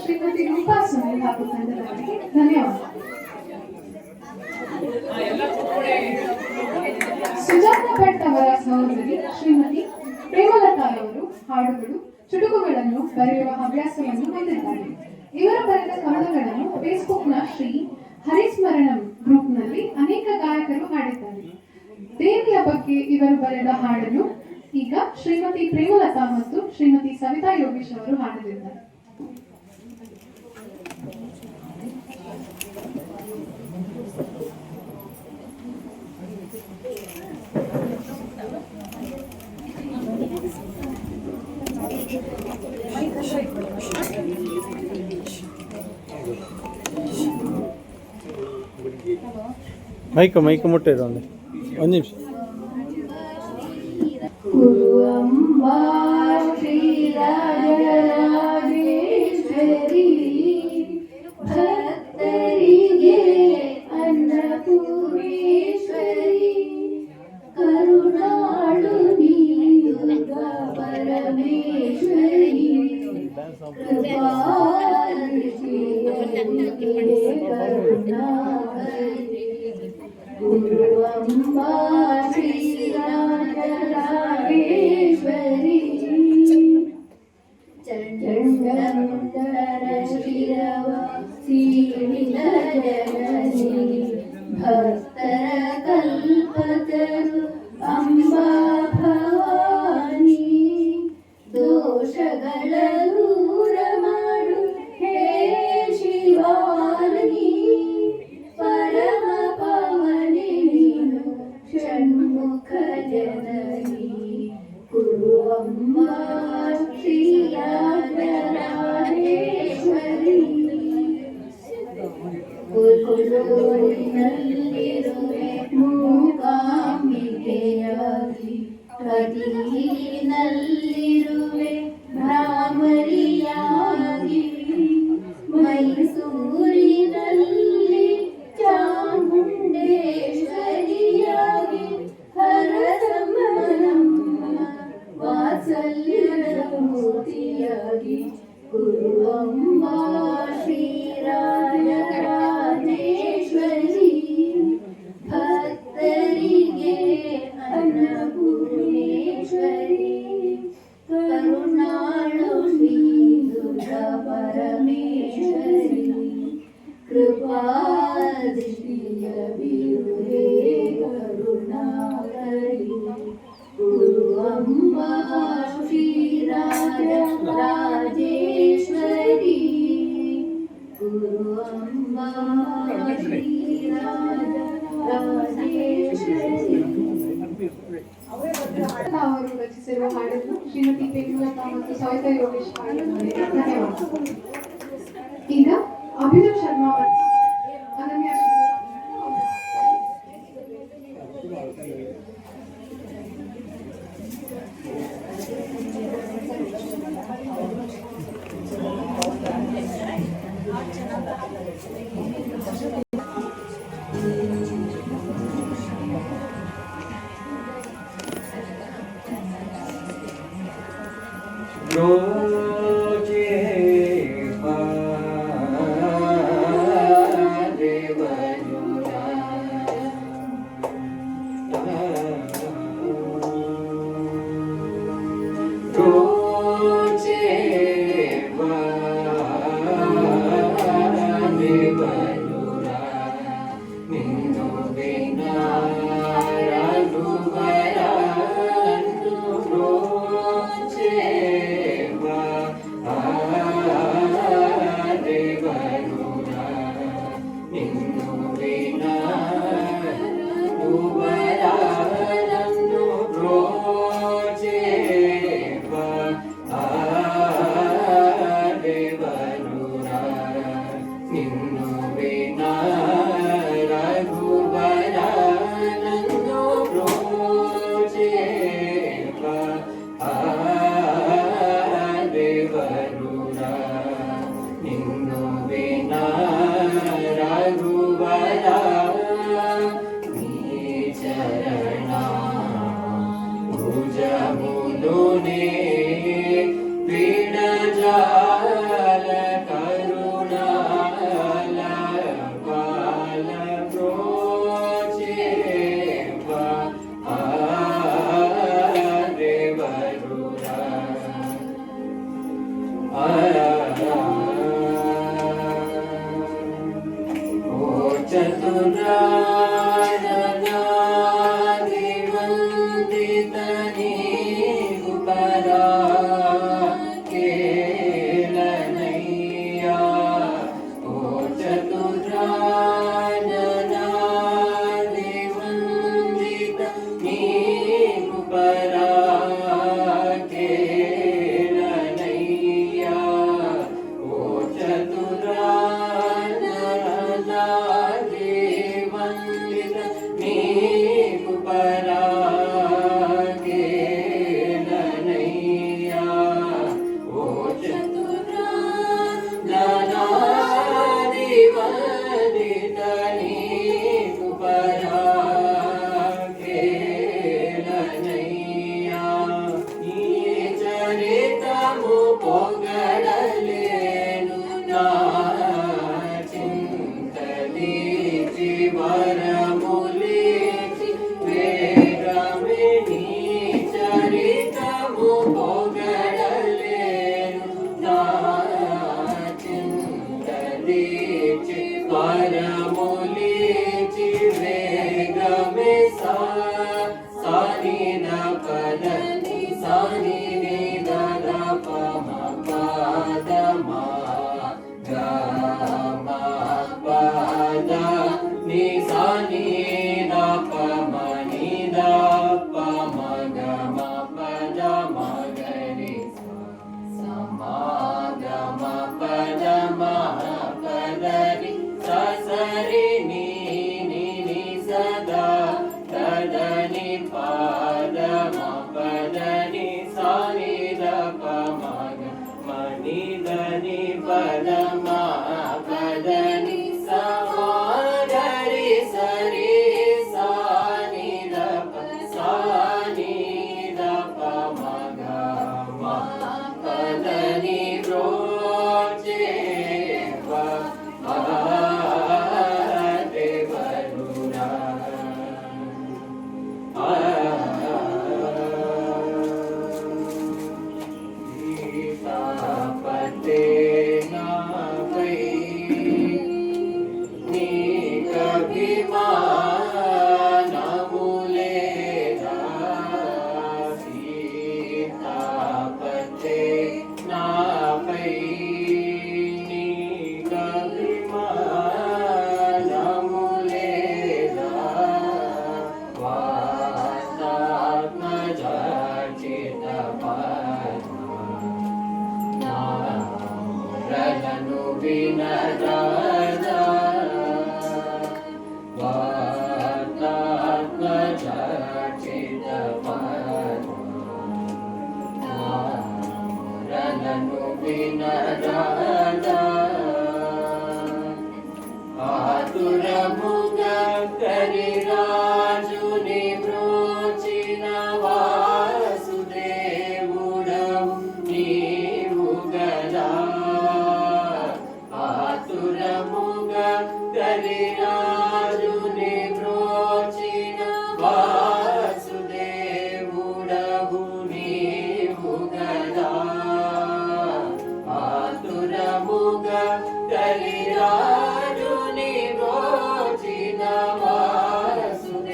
Speaker 3: ಶ್ರೀಮತಿ ರೂಪಾ ಸುನಿಲ್ ಹಾಗೂ ತಂಡದವರಿಗೆ ಧನ್ಯವಾದ. ಸುಜಾತ ಭಟ್ ಅವರ ಸಹೋದರಿ ಶ್ರೀಮತಿ ಪ್ರೇಮಲತಾ ಅವರು ಹಾಡುಗಳು ಚುಟುಕುಗಳನ್ನು ಬರೆಯುವ ಹವ್ಯಾಸವನ್ನು ಹೊಂದಿದ್ದಾರೆ. ಇವರು ಬರೆದ ಕವನಗಳನ್ನು ಫೇಸ್ಬುಕ್ನ ಶ್ರೀ ಹರಿಸ್ಮರಣಂ ಗ್ರೂಪ್ನಲ್ಲಿ ಅನೇಕ ಗಾಯಕರು ಹಾಡಿದ್ದಾರೆ. ದೇವಿಯ ಬಗ್ಗೆ ಇವರು ಬರೆದ ಹಾಡನ್ನು ಈಗ ಶ್ರೀಮತಿ ಪ್ರೇಮಲತಾ ಮತ್ತು ಶ್ರೀಮತಿ ಸವಿತಾ ಯೋಗೇಶ್ ಅವರು ಹಾಡಲಿದ್ದಾರೆ.
Speaker 4: ಮೈಕ್ ಮುಟ್ಟಿರೋ ಒಂದು ನಿಮಿಷ.
Speaker 2: ಕುರುಅಂಬಾ ಶ್ರೀರಾಜರಾಜೇಶ್ವರಿ ಭಕ್ತರಿಗೆ ಅನ್ನಪೂರ್ಣೇಶ್ವರಿ ಕರುಣಾಳು ನೀಡುವ ಪರಮೇಶ್ವರಿ ಗುರುವಂಬಾ ಶ್ರೀರಾಜರಾಜೇಶ್ವರಿ ಚಂಡಮುಂಡರ ಶ್ರೀರ ಕೊಡೋರಿನಲ್ಲಿರುವೆ ಮೂಕಾಂಬಿಕೆಯಾಗಿ ಕಟೀಲಿನಲ್ಲಿರುವೆ ಭ್ರಾಮರಿಯಾಗಿ ಮೈಸೂರಿನಲ್ಲಿ ಚಾಮುಂಡೇಶ್ವರಿಯಾಗಿ ಹರಸಮನಮ್ಮ ವಾತ್ಸಲ್ಯದ ಮೂರ್ತಿಯಾಗಿ ಗುರುವಂಬ ಶ್ರೀರಾಜರಾಜೇಶ್ವರಿ ಭಕ್ತರಿಗೆ ಅನ್ನಪೂರ್ಣೇಶ್ವರಿ ಕರುಣಾಳು ಶ್ರೀ ದುರ್ಗಾ ಪರಮೇಶ್ವರಿ ಕೃಪಾದೃಷ್ಟಿಯ ಬಿರುಹೇ ಕರುಣಾಕರಿ ಗುರುವಂಬ ಶ್ರೀರಾಜರಾಜೇಶ್ವರಿ ಗುರುವಂಬ ಶ್ರೀರಾಜರಾಜೇಶ್ವರಿ.
Speaker 3: ಅವರು ರಚಿಸಿರುವ ಹಾಡನ್ನು ಶ್ರೀಮತಿ ಪ್ರೇಮಲತಾ ಮತ್ತು ಸವಿತಾ ಯೋಗೇಶ್ ಹಾಡಿದ್ದಾರೆ. ಧನ್ಯವಾದ. ಈಗ ಅಭಿನವ್ ಶರ್ಮಾ ಅನನ್ಯ
Speaker 1: Sari राजा वार्तात्मजाचित रनु बिन राजा आतुर मुग करि राजुनि ब्रोचिन वासुदेवुडवु नीवु गदा आतुर मुग करि राजुनि ब्रोचिन वासुदेवुडवु नीवु गदा आतुर मुग करि राजुनि ब्रोचिन वासुदेवुडवु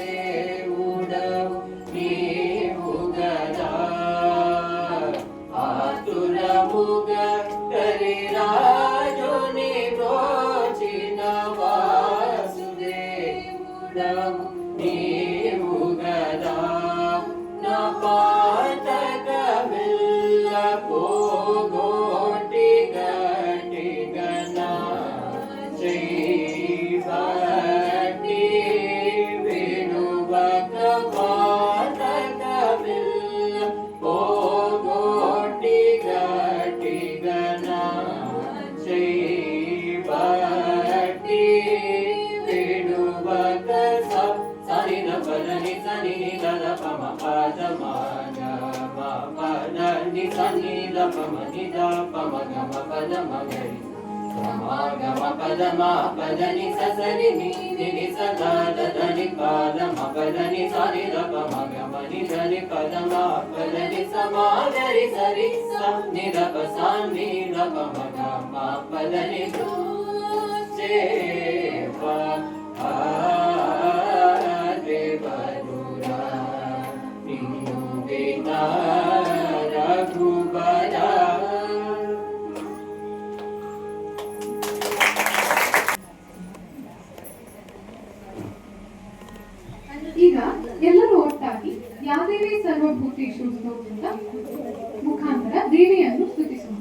Speaker 1: नीवु गदा आतुर मुग करि राजुनि ब्रोचिन वासुदेवुडवु नीवु गदा न पातकविल्ल पोगोटि गटि गना श्रीभक्ति विनुवक पातकविल्ल पोगोटि गटि गना श्रीभक्ति विनुवक सनि न पदनि सनि नि द प म पद म ग म पद नि सनि द प म नि द प म ग म पद म ग रि ग म ग म पद म पद नि स सनि नि नि स द द द नि प द म पद नि सनि द प म ग म नि द नि पद म पद नि स म ग रि स रि स नि द प स नि द प म ग म पद नि द से प रे बरुरा निन्नु बिना रघुबरा
Speaker 3: ಈಗ ಎಲ್ಲರೂ ಒಟ್ಟಾಗಿ ಯಾದೇವಿ ಸರ್ವಭೂತೇಷು ಸ್ತೋತ್ರದ ಮುಖಾಂತರ ದೇವಿಯನ್ನು ಸ್ತುತಿಸೋಣ.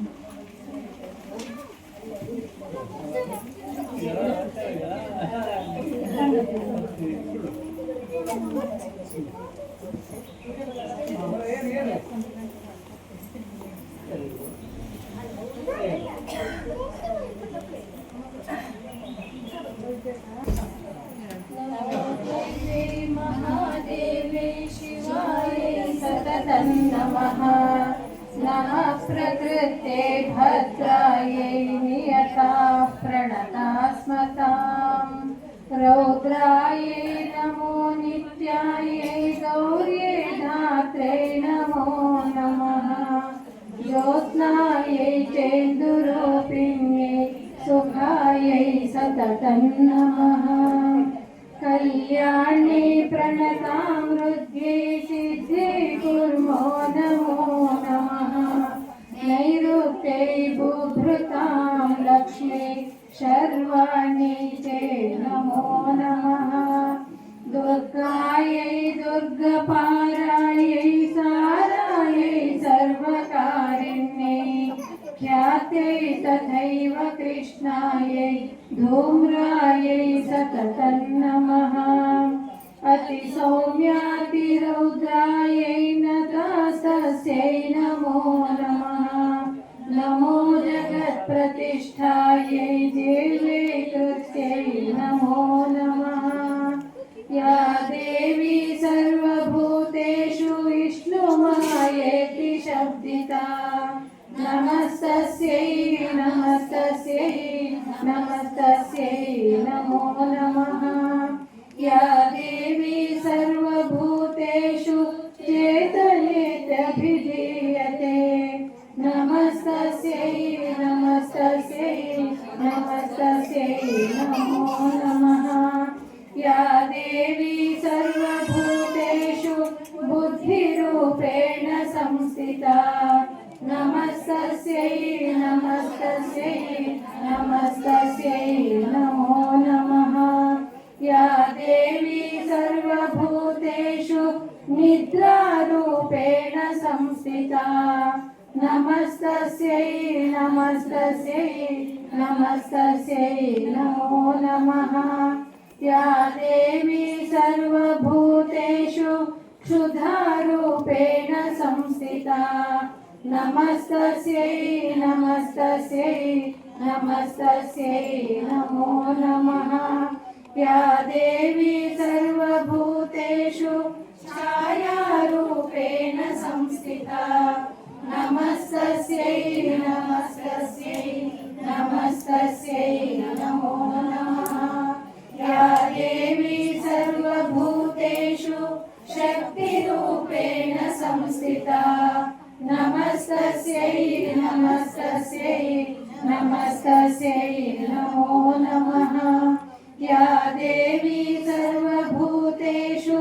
Speaker 2: महादेवे शिवाय सततं नमः नमः प्रकृते भद्रायै नियताः प्रणतास्मतां रौद्रायै नमो नित्यायै गौर्यै धात्रे नमो नमः ज्योत्स्नायै चेन्दुरूपिण्यै सुखायै सततं नमः कल्याणे प्रणतामृद्ये सिद्धे कुर्मो नमो नमः नैऋत्यै बुभृतां लक्ष्मी शर्वाणि चे नमो नमः दुर्गायै दुर्गपारायै सारायै सर्वकारिण्यै ख्यात्यै तथैव कृष्णायै धूम्रायै सततं नमः अतिसौम्यातिरौद्रायै नतस्तस्यै नमो नमः नमो जगत्प्रतिष्ठायै देवे कृत्यै नमो नमः या देवी सर्वभूतेषु विष्णुमायेति शब्दिता नमस्तस्यै नमस्तस्यै नमस्तस्यै नमो नमः या देवी सर्वभूतेषु चेतयेत्यभिधीयते नमस्तस्यै नमस्तस्यै नमस्तस्यै नमो नमः या देवी सर्वभूतेषु बुद्धिरूपेण संस्थिता नमस्तस्यै नमस्तस्यै नमस्तस्यै नमो नमः या देवी सर्वभूतेषु निद्रारूपेण संस्थिता नमस्तस्यै नमस्तस्यै नमस्तस्यै नमो नमः। या देवी सर्वभूतेषु क्षुधारूपेण संस्थिता नमस्तस्यै नमस्तस्यै नमस्तस्यै नमो नमः। या देवी सर्वभूतेषु छायारूपेण संस्थिता नमस्तस्यै नमस्तस्यै नमस्तस्यै नमो नमः। या देवी सर्वभूतेषु शक्तिरूपेण संस्थिता नमस्तस्यै नमस्तस्यै नमस्तस्यै नमो नमः। या देवी सर्वभूतेषु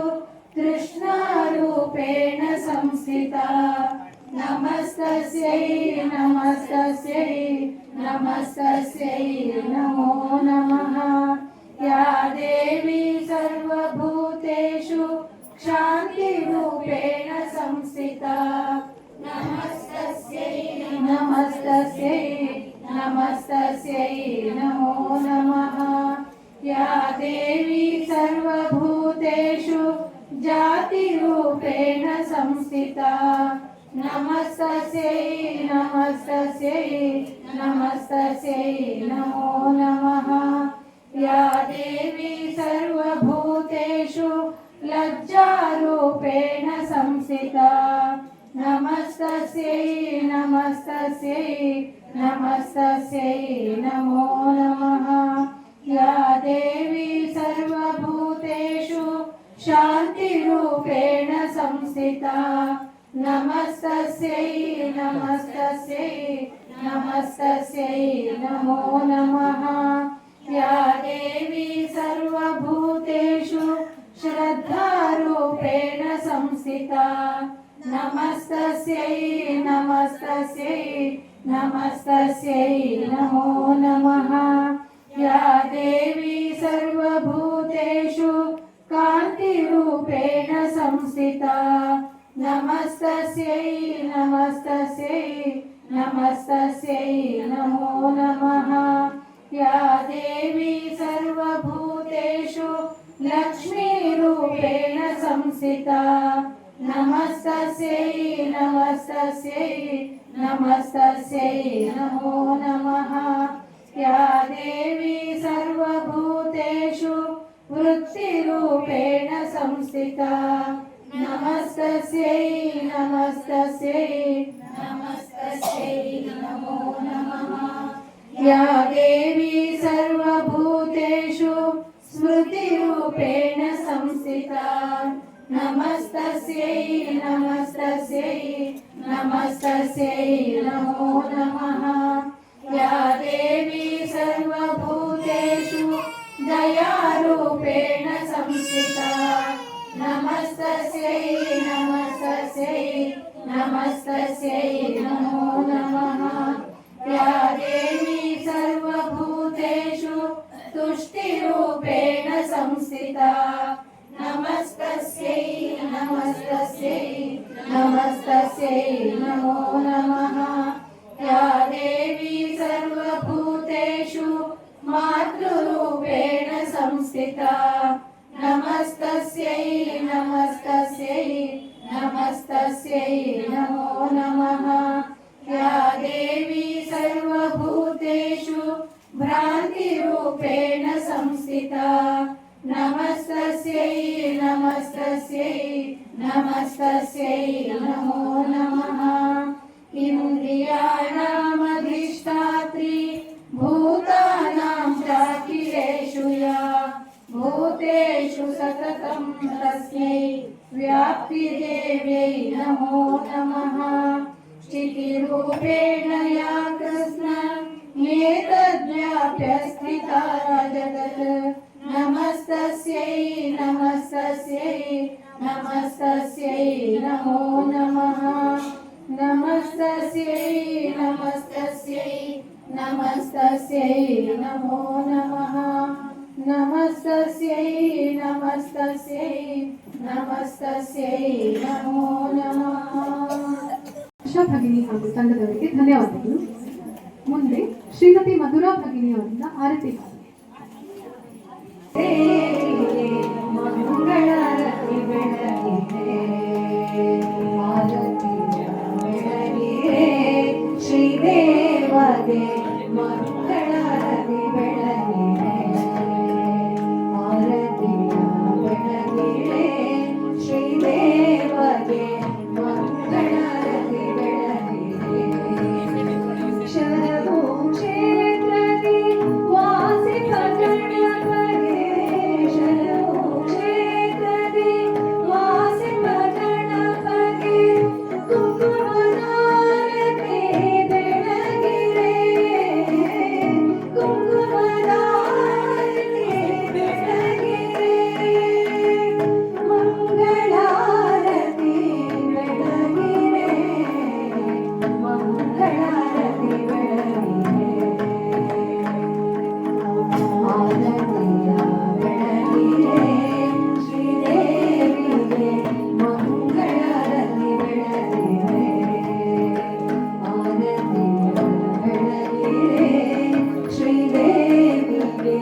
Speaker 2: तृष्णारूपेण संस्थिता नमस्तस्यै नमस्तस्यै नमस्तस्यै नमो नमः। या देवी सर्वभूतेषु क्षान्तिरूपेण संस्थिता नमस्तस्यै नमस्तस्यै नमस्तस्यै नमो नमः। या देवी सर्वभूतेषु जातिरूपेण संस्थिता नमस्तस्यै नमस्तस्यै नमस्तस्यै नमो नमः। या देवी सर्वभूतेषु लज्जारूपेण संस्थिता नमस्तस्यै नमस्तस्यै नमस्तस्यै नमो नमः। या देवी सर्वभूतेषु शान्तिरूपेण संस्थिता नमस्तस्यै नमस्तस्यै नमस्तस्यै नमो नमः। या देवी सर्वभूतेषु श्रद्धारूपेण संस्थिता नमस्तस्यै नमस्तस्यै नमस्तस्यै नमो नमः। या देवी सर्वभूतेषु कान्तिरूपेण संस्थिता नमस्तस्यै नमस्तस्यै नमस्तस्यै नमो नमः। या देवी सर्वभूतेषु लक्ष्मीरूपेण संस्थिता नमस्तस्यै नमस्तस्यै नमस्तस्यै नमो नमः। या देवी सर्वभूतेषु वृत्तिरूपेण संस्थिता नमस्तस्यै नमस्तस्यै नमस्तस्यै नमो नमः। या देवी सर्वभूतेषु स्मृतिरूपेण संस्थिता नमस्तस्यै नमस्तस्यै नमस्तस्यै नमो नमः। या देवी सर्वभूतेषु दयारूपेण संस्थिता नमस्तस्यै नमस्तस्यै नमस्तस्यै नमो नमः। या देवी सर्वभूतेषु तुष्टिरूपेण संस्थिता नमस्तस्यै नमस्तस्यै नमस्तस्यै नमो नमः। या देवी सर्वभूतेषु मातृरूपेण संस्थिता नमस्तस्यै नमस्तस्यै नमस्तस्यै नमो नमः। या देवी सर्वभूतेषु भ्रान्तिरूपेण संस्थिता नमस्तस्यै नमस्तस्यै नमस्तस्यै नमो नमः। इन्द्रियाणामधिष्ठात्री भूतानां चाखिलेषु या भूतेषु सततं तस्यै व्याप्तिदेव्यै नमो नमः। स्थितिरूपेण या कृष्ण एतद्व्याप्य स्थिता जगत् नमस्तस्यै नमस्तस्यै नमस्तस्यै नमो नमः। नमस्तस्यै नमस्तस्यै नमस्तस्यै नमो नमः। नमस्तस्यै नमस्तस्यै नमस्तस्यै नमो नमः.
Speaker 3: ಆಶಾ ಭಗಿನಿ ಹಾಗೂ ತಂಡದವರಿಗೆ ಧನ್ಯವಾದಗಳು. ಮುಂದೆ ಶ್ರೀಮತಿ ಮಧುರಾ ಭಗಿನಿಯವರಿಂದ ಆರತಿ ಗಾನ.
Speaker 2: ದೇವಿಗೆ ಮಂಗಳಾರತಿ ಬೆಳಗಿದೆ, ಆರತಿಯ ಬೆಳಗಿದೆ, ಶ್ರೀದೇವಗೆ ಮಂಗಳಾರತಿ ಬೆಳಗಿದೆ, ಆರತಿಯ ಬೆಳಗಿದೆ, ಶ್ರೀದೇವಗೆ ಮಂಗಳಾರತಿ ಬೆಳಗಿದೆ. ಶರಣು ಕ್ಷೇತ್ರದಿ ವಾಸಿಪ ಗಣಪಗೆ, ಶರಣು ಕ್ಷೇತ್ರದಿ ವಾಸಿಪ ಗಣಪಗೆ, ಕುಂಕುಮದಾರತಿ ಬೆಳಗಿದೆ, ಕುಂಕುಮದಾರತಿ ಬೆಳಗಿದೆ, ಮಂಗಳಾರತಿ ಬೆಳಗಿದೆ, ಮಂಗಳಾರತಿ ಬೆಳಗಿದೆ, ಆರತಿಯ ಬೆಳಗಿದೆ, ಶ್ರೀದೇವಿಗೆ ಮಂಗಳಾರತಿ ಬೆಳಗಿದೆ, ಆರತಿಯ ಬೆಳಗಿದೆ, ಶ್ರೀದೇವಿಗೆ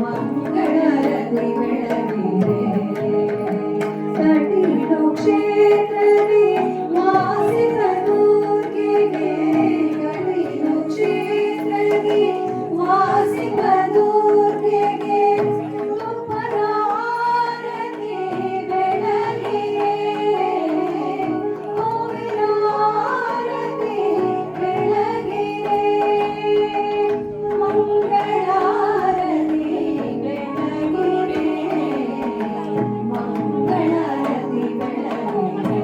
Speaker 2: ಮಂಗಳಾರತಿ ಬೆಳಗಿದೆ. ಕಟೀಲು ಕ್ಷೇತ್ರದಿ ವಾಸಿಪ ದುರ್ಗೆಗೆ, ಕಟೀಲು ಕ್ಷೇತ್ರದಿ ವಾಸಿಪ ದುರ್ಗೆಗೆ, ತುಪ್ಪದ ಆರತಿ ಬೆಳಗಿದೆ, ಹೂವಿನ ಆರತಿ ಬೆಳಗಿದೆ, ಮಂಗಳಾರತಿ ಬೆಳಗಿದೆ, ಮಂಗಳಾರತಿ ಬೆಳಗಿದೆ,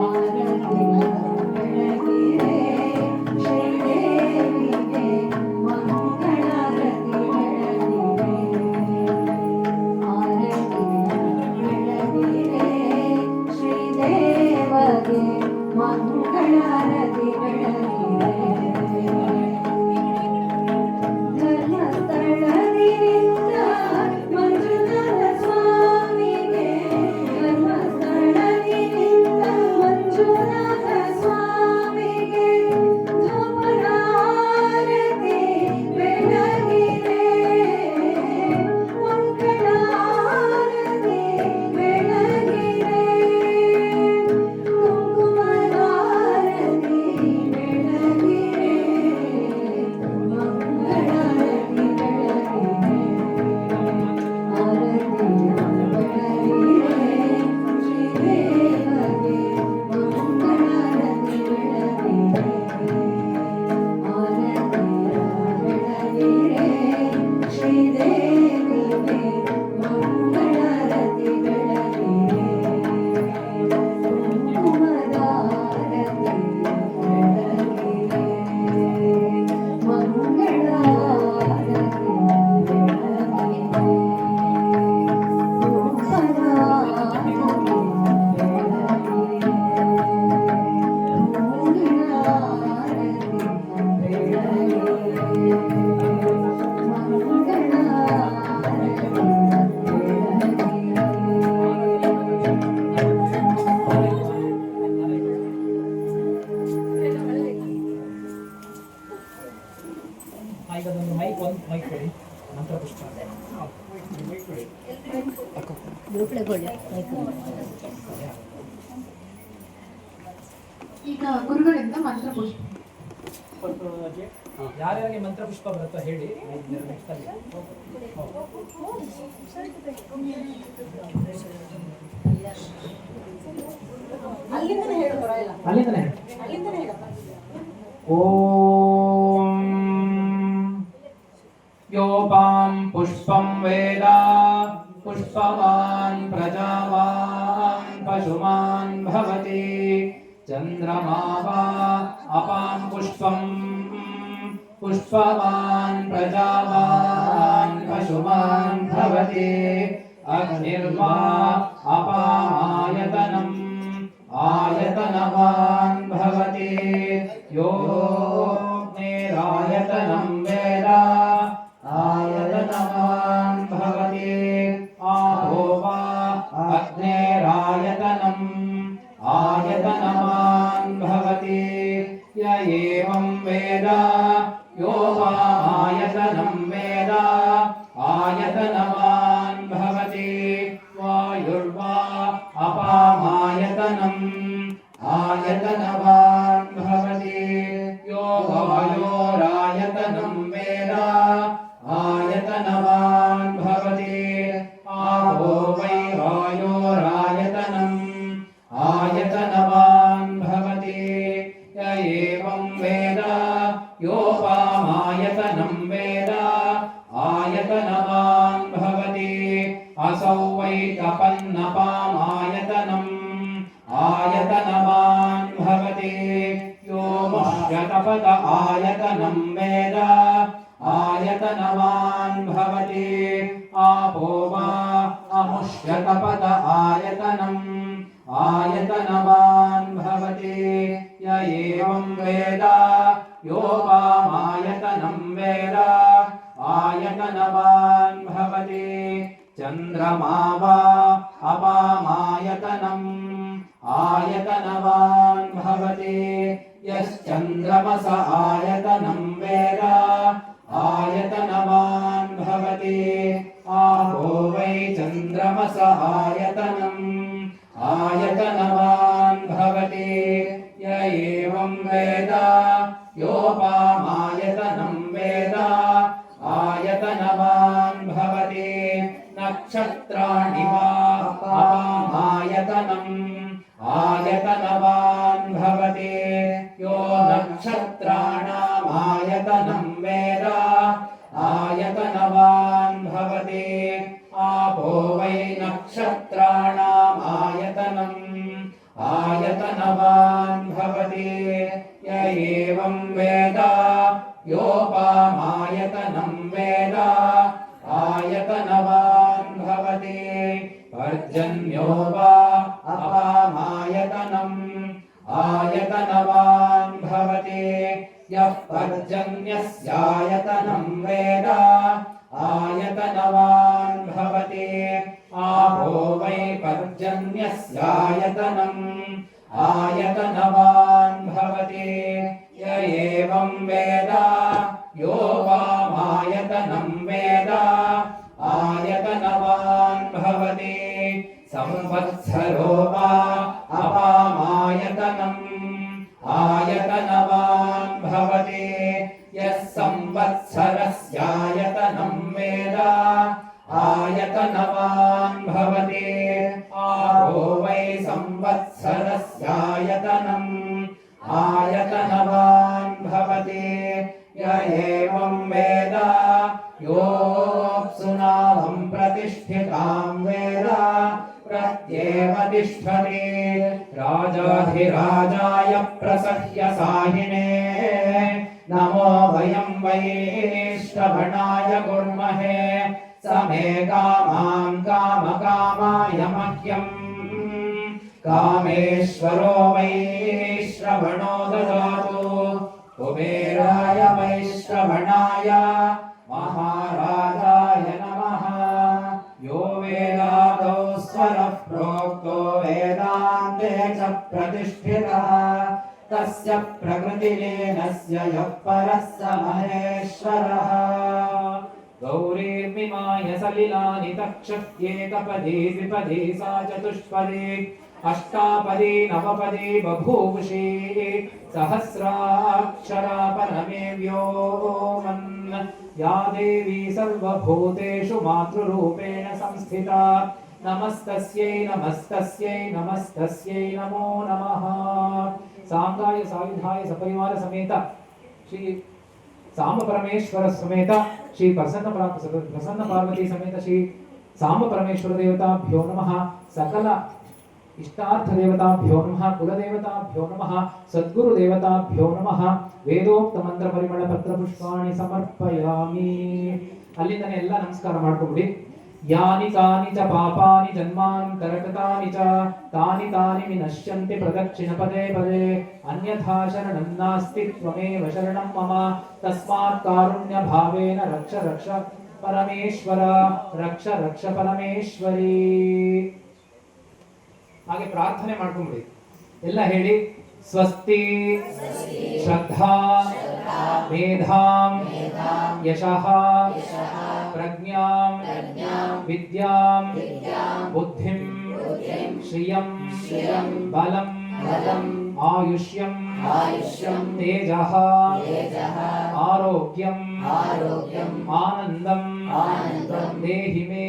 Speaker 2: ಆರತಿಯ ಬೆಳಗಿದೆ, ಶ್ರೀದೇವಿಗೆ ಮಂಗಳಾರತಿ ಬೆಳಗಿದೆ, ಆರತಿಯ ಬೆಳಗಿದೆ, ಶ್ರೀದೇವಗೆ ಮಂಗಳಾರತಿ ಬೆಳಗಿದೆ. ಧರ್ಮಸ್ಥಳದಿಂದ ಮಂಜುನಾಥ ಸ್ವಾಮಿಗೆ, ಧರ್ಮಸ್ಥಳದಿಂದ ಮಂಜುನಾಥ ಸ್ವಾಮಿಗೆ, ಧೂಪದ ಆರತಿ ಬೆಳಗಿದೆ, ಮಂಗಳಾರತಿ ಬೆಳಗಿದೆ, ಕುಂಕುಮದ ಆರತಿ ಬೆಳಗಿದೆ, ಮಂಗಳಾರತಿ ಬೆಳಗಿದೆ, ಆರತಿಯ ಬೆಳಗಿದೆ, ಶ್ರೀದೇವಗೆ ಮಂಗಳಾರತಿ ಬೆಳಗಿದೆ, ಆರತಿಯ ಬೆಳಗಿದೆ, ಶ್ರೀದೇವಿಗೆ ಮಂಗಳಾರತಿ ಬೆಳಗಿದೆ, ಕುಂಕುಮದ ಆರತಿ ಬೆಳಗಿದೆ, ಮಂಗಳಾರತಿ ಬೆಳಗಿದೆ, ಧೂಪದ ಆರತಿ ಬೆಳಗಿದೆ, ಹೂವಿನ ಆರತಿ ಬೆಳಗಿದೆ, ಮಂಗಳಾರತಿ
Speaker 5: ಈಗ ಒಂದು ಮೈಕ್ ಕೊಡಿ ಮಂತ್ರ ಪುಷ್ಪ
Speaker 3: ಈಗ ಗುರುಗಳಿಂದ ಮಂತ್ರ ಪುಷ್ಪ.
Speaker 5: ಯಾರ್ಯಾರಿಗೆ ಮಂತ್ರ ಪುಷ್ಪ ಬರುತ್ತೋ ಹೇಳಿ. ನೆಕ್ಸ್ಟ್ ಅಲ್ಲಿ
Speaker 2: ಅಲ್ಲಿಂದನೇ ಹೇಳು, ಪರವಾಗಿಲ್ಲ,
Speaker 5: ಅಲ್ಲಿಂದನೇ
Speaker 2: ಅಲ್ಲಿಂದನೇ ಹೇಳು.
Speaker 1: ಓಂ ಯೋಪಾಂ ಪುಷ್ಪಂ ವೇದ पुष्पवान् प्रजावान् पशुमान् भवति चन्द्रमा वा अपां पुष्पम् पुष्पवान् प्रजावान् पशुमान् भवति अग्निर्वा अपामायतनम् आयतनवान् भवति योऽग्निरायतनं वेद आयतनवान् भवति आपो वा अग्निरायतनम् आयतनवान् भवति य एवं वेद आयतनवान् भवति वायुर्वा अपामायतनम् आयतनवान् भवति यो वायोरायतनं वेद आयतनवान् भवति आपो वै वायोरायतनम् आयतनवान् भवति य एवं वेद योपामायतनं वेद आयतनवान् भवति असौ वै तपन्नपामायतनम् आयतनवान् भवति यो मुष्यतपत आयतनं वेद आयतनवान् भवति आपो वा अमुष्यतपत आयतनम् आयतनवान् भवति य एवं वेद योपामायतनं वेद आयतनवान् भवति चन्द्रमा वा अपामायतनम् आयतनवान् भवति यश्चन्द्रमस आयतनं वेद आयतनवान् भवति आपो वै चन्द्रमस आयतनम् आयतनवान् भवति य एवं वेद योपामायतनं वेद आयतनवान् भवति नक्षत्राणि वा अपामायतनम् आयतनवान् भवति यो नक्षत्राणामायतनं वेद आयतनवान् भवति आपो वै नक्षत्राणामायतनम् आयतनवान् भवति य एवं वेद योपामायतनं वेद आयतनवान् भवति पर्जन्यो वा अपामायतनम् आयतनवान् भवति यः पर्जन्यस्यायतनं वेद आयतनवान् भवति आपो वै पर्जन्यस्यायतनम् आयतनवान् भवति य एवं वेद योपामायतनं वेद आयतनवान् भवति संवत्सरो वा अपामायतनम् आयतनवान् भवति यः संवत्सरस्यायतनं वेद आयतनवान् भवति आपो वै संवत्सरस्यायतनम् आयतनवान् भवति य एवं वेद योऽप्सुनामं प्रतिष्ठितां वेद प्रत्येव तिष्ठति राजाधिराजाय प्रसह्य साहिने नमो वयं वैश्रवणाय कुर्महे समे कामां कामकामाय मह्यम् कामेश्वरो वैश्रवणो ददातु कुबेराय वैश्रवणाय महाराजाय नमः यो वेदादौ स्वरः प्रोक्तो वेदान्ते च प्रतिष्ठितः तस्य प्रकृतिलीनस्य यः परः स महेश्वरः गौरीर्मिमाय सलिलानि तक्षत्येकपदी द्विपदी सा चतुष्पदी अष्टापदी नवपदी बभूवुषी सहस्राक्षरा परमे व्योमन् या देवी सर्वभूतेषु मातृरूपेण संस्थिता नमस्तस्यै नमस्तस्यै नमस्तस्यै नमो नमः। सांगाय सायुधाय सपरिवार समेत श्री सांब परमेश्वर समेत श्री प्रसन्न पार्वती समेत श्री सांब परमेश्वर देवताभ्यो नमः। सकल इष्टार्थ देवताभ्यो नमः। कुलदेवताभ्यो नमः। सद्गुरु देवताभ्यो नमः। वेदोक्त मंत्र परिमಳ पत्र पुष्पाणि समर्पयामि। अಲ್ಲಿಂದನೇ ಎಲ್ಲ ನಮಸ್ಕಾರ ಮಾಡ್ಕೊಂಡ್ಬಿಡಿ। यानि कानि च पापानि जन्मान्तरकृतानि च तानि तानि विनश्यन्ति प्रदक्षिणपदे पदे अन्यथा शरणं नास्ति त्वमेव शरणं मम तस्मात् कारुण्यभावेन रक्ष रक्ष परमेश्वर रक्ष रक्ष परमेश्वरी। ಹಾಗೆ ಪ್ರಾರ್ಥನೆ ಮಾಡ್ಕೊಂಡ್ಬಿಡಿ ಎಲ್ಲ ಹೇಳಿ ಸ್ವಸ್ತಿ ಶ್ರದ್ಧಾ ಮೇಧಾಂ ಯಶಃ
Speaker 5: प्रज्ञां विद्यां बुद्धिं श्रियं बलं आयुष्यं तेजः आरोग्यं आनन्दं देहि मे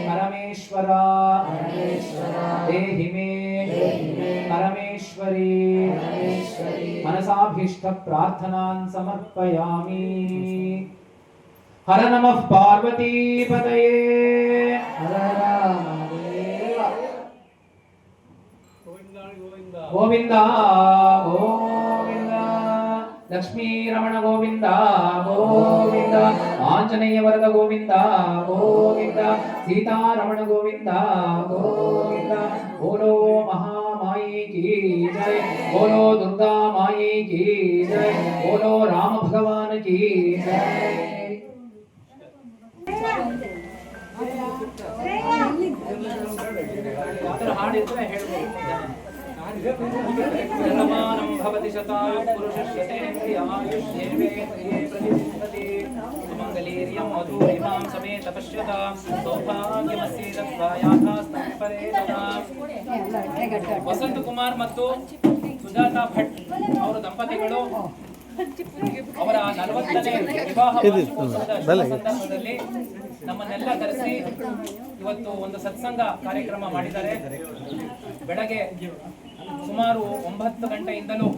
Speaker 5: परमेश्वरा देहि मे परमेश्वरी मनसाभीष्ट प्रार्थनां समर्पयामि। हर नमः पार्वती पतये हर रामदेव गोविंदा गोविंद लक्ष्मी रमण गोविंद गोविंद आंजनेय वरद गोविंद गोविंद सीता रमण गोविंद गोविंद बोलो महामाई की जय बोलो दुर्गा माई की जय बोलो राम भगवान की जय। हाडिದ್ರೆ ಹೇಳ್ಬೋದು भवति शतायु पुरुषस्य आयुष्येवेन्द्रिये प्रतिष्ठति सुमङ्गलीर्यं मधुरिमां समेत पश्यता सौभाग्यमस्ति दत्वायाथास्तं परेतदा। ವಸಂತ ಕುಮಾರ್ ಮತ್ತು ಸುಜಾತಾ ಭಟ್ ಅವರ ದಂಪತಿಗಳು ಅವರ 40ನೇ ವಿವಾಹ ವಾರ್ಷಿಕೋತ್ಸವದ ಸಂದರ್ಭದಲ್ಲಿ ನಮ್ಮನ್ನೆಲ್ಲ ಕರೆಸಿ ಇವತ್ತು ಒಂದು ಸತ್ಸಂಗ ಕಾರ್ಯಕ್ರಮ ಮಾಡಿದ್ದಾರೆ. ಬೆಳಗ್ಗೆ ಸುಮಾರು 9 ಗಂಟೆಯಿಂದಲೂ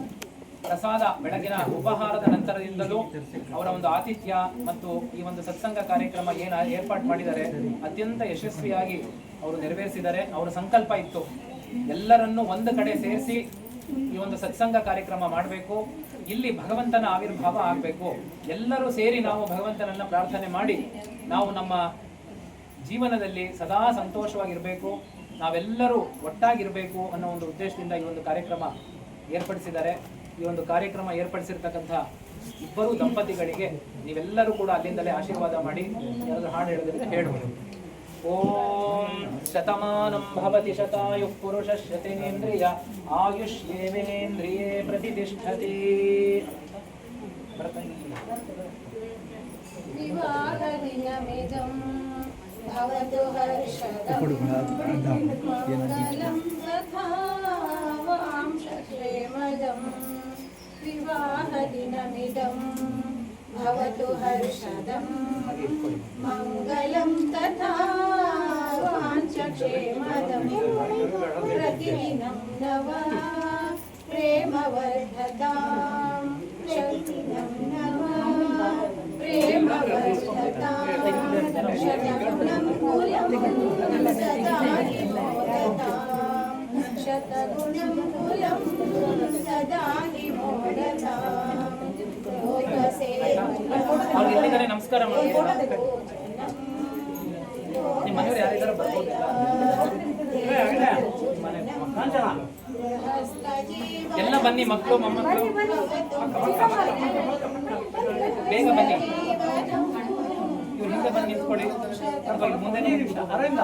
Speaker 5: ಪ್ರಸಾದ ಬೆಳಗಿನ ಉಪಹಾರದ ನಂತರದಿಂದಲೂ ಅವರ ಒಂದು ಆತಿಥ್ಯ ಮತ್ತು ಈ ಒಂದು ಸತ್ಸಂಗ ಕಾರ್ಯಕ್ರಮ ಏನು ಏರ್ಪಾಡು ಮಾಡಿದ್ದಾರೆ ಅತ್ಯಂತ ಯಶಸ್ವಿಯಾಗಿ ಅವರು ನೆರವೇರಿಸಿದ್ದಾರೆ. ಅವರ ಸಂಕಲ್ಪ ಇತ್ತು ಎಲ್ಲರನ್ನೂ ಒಂದು ಕಡೆ ಸೇರಿಸಿ ಈ ಒಂದು ಸತ್ಸಂಗ ಕಾರ್ಯಕ್ರಮ ಮಾಡಬೇಕು, ಇಲ್ಲಿ ಭಗವಂತನ ಆವಿರ್ಭಾವ ಆಗಬೇಕು, ಎಲ್ಲರೂ ಸೇರಿ ನಾವು ಭಗವಂತನನ್ನ ಪ್ರಾರ್ಥನೆ ಮಾಡಿ ನಾವು ನಮ್ಮ ಜೀವನದಲ್ಲಿ ಸದಾ ಸಂತೋಷವಾಗಿರಬೇಕು, ನಾವೆಲ್ಲರೂ ಒಟ್ಟಾಗಿರಬೇಕು ಅನ್ನೋ ಒಂದು ಉದ್ದೇಶದಿಂದ ಈ ಒಂದು ಕಾರ್ಯಕ್ರಮ ಏರ್ಪಡಿಸಿದ್ದಾರೆ. ಈ ಒಂದು ಕಾರ್ಯಕ್ರಮ ಏರ್ಪಡಿಸಿರ್ತಕ್ಕಂಥ ಇಬ್ಬರು ದಂಪತಿಗಳಿಗೆ ನೀವೆಲ್ಲರೂ ಕೂಡ ಅಲ್ಲಿಂದಲೇ ಆಶೀರ್ವಾದ ಮಾಡಿ ಯಾರಾದರೂ ಹಾಡು ಹೇಳೋದ್ರಿಂದ ಹೇಳ್ಬೋದು. ಓಂ ಶತಮಾನಂ ಭವತಿ ಶತಾಯುಃ ಪುರುಷಃ ಶತೇಂದ್ರಿಯ ಆಯುಷ್ಯೇವೇಂದ್ರಿಯೇ ಪ್ರತಿಷ್ಠತಿ.
Speaker 2: ವಿವಾಹದಿನಮಿದಂ ಭವತು ಹರ್ಷದಂ ಮಂಗಲಂ ತಥಾ ವಾಂಶಕ್ಷೇಮದಂ. ವಿವಾಹದಿನಮಿದಂ ಭವತು ಹರ್ಷದಂ ಮಂಗಲಂ ತಥಾ ವಾಂಶಕ್ಷೇಮದಂ. ಪ್ರತಿದಿನಂ ನವ ಪ್ರೇಮವರ್ಧತಾಂ ಶತಿನಂ ನವ ಪ್ರೇಮವರ್ಧತಾಂ ಶತಗುಣಂ ಕುಲಂ ಸದಾ ನಿಮೋದತಾಂ ಶತಗುಣಂ ಕುಲಂ ಸದಾ ನಿಮೋದತಾಂ.
Speaker 5: ಅವ್ರು ಇಲ್ಲಿದ್ದಾರೆ, ನಮಸ್ಕಾರ ಮಾಡಿ. ನಿಮ್ಮ ಮನೆಯವ್ರು ಯಾರಿದ್ದಾರೆ ಬರ್ಬೋದು. ಎಲ್ಲ ಬನ್ನಿ, ಮಕ್ಕಳು ಮೊಮ್ಮಕ್ಕಳು ಬೇಗ ಬನ್ನಿ. ಇವ್ರು ಹಿಂದೆ ಬಂದು ನಿಂತ್ಕೊಳ್ಳಿ, ಮುಂದೆನೇ ಅರವಿಂದ.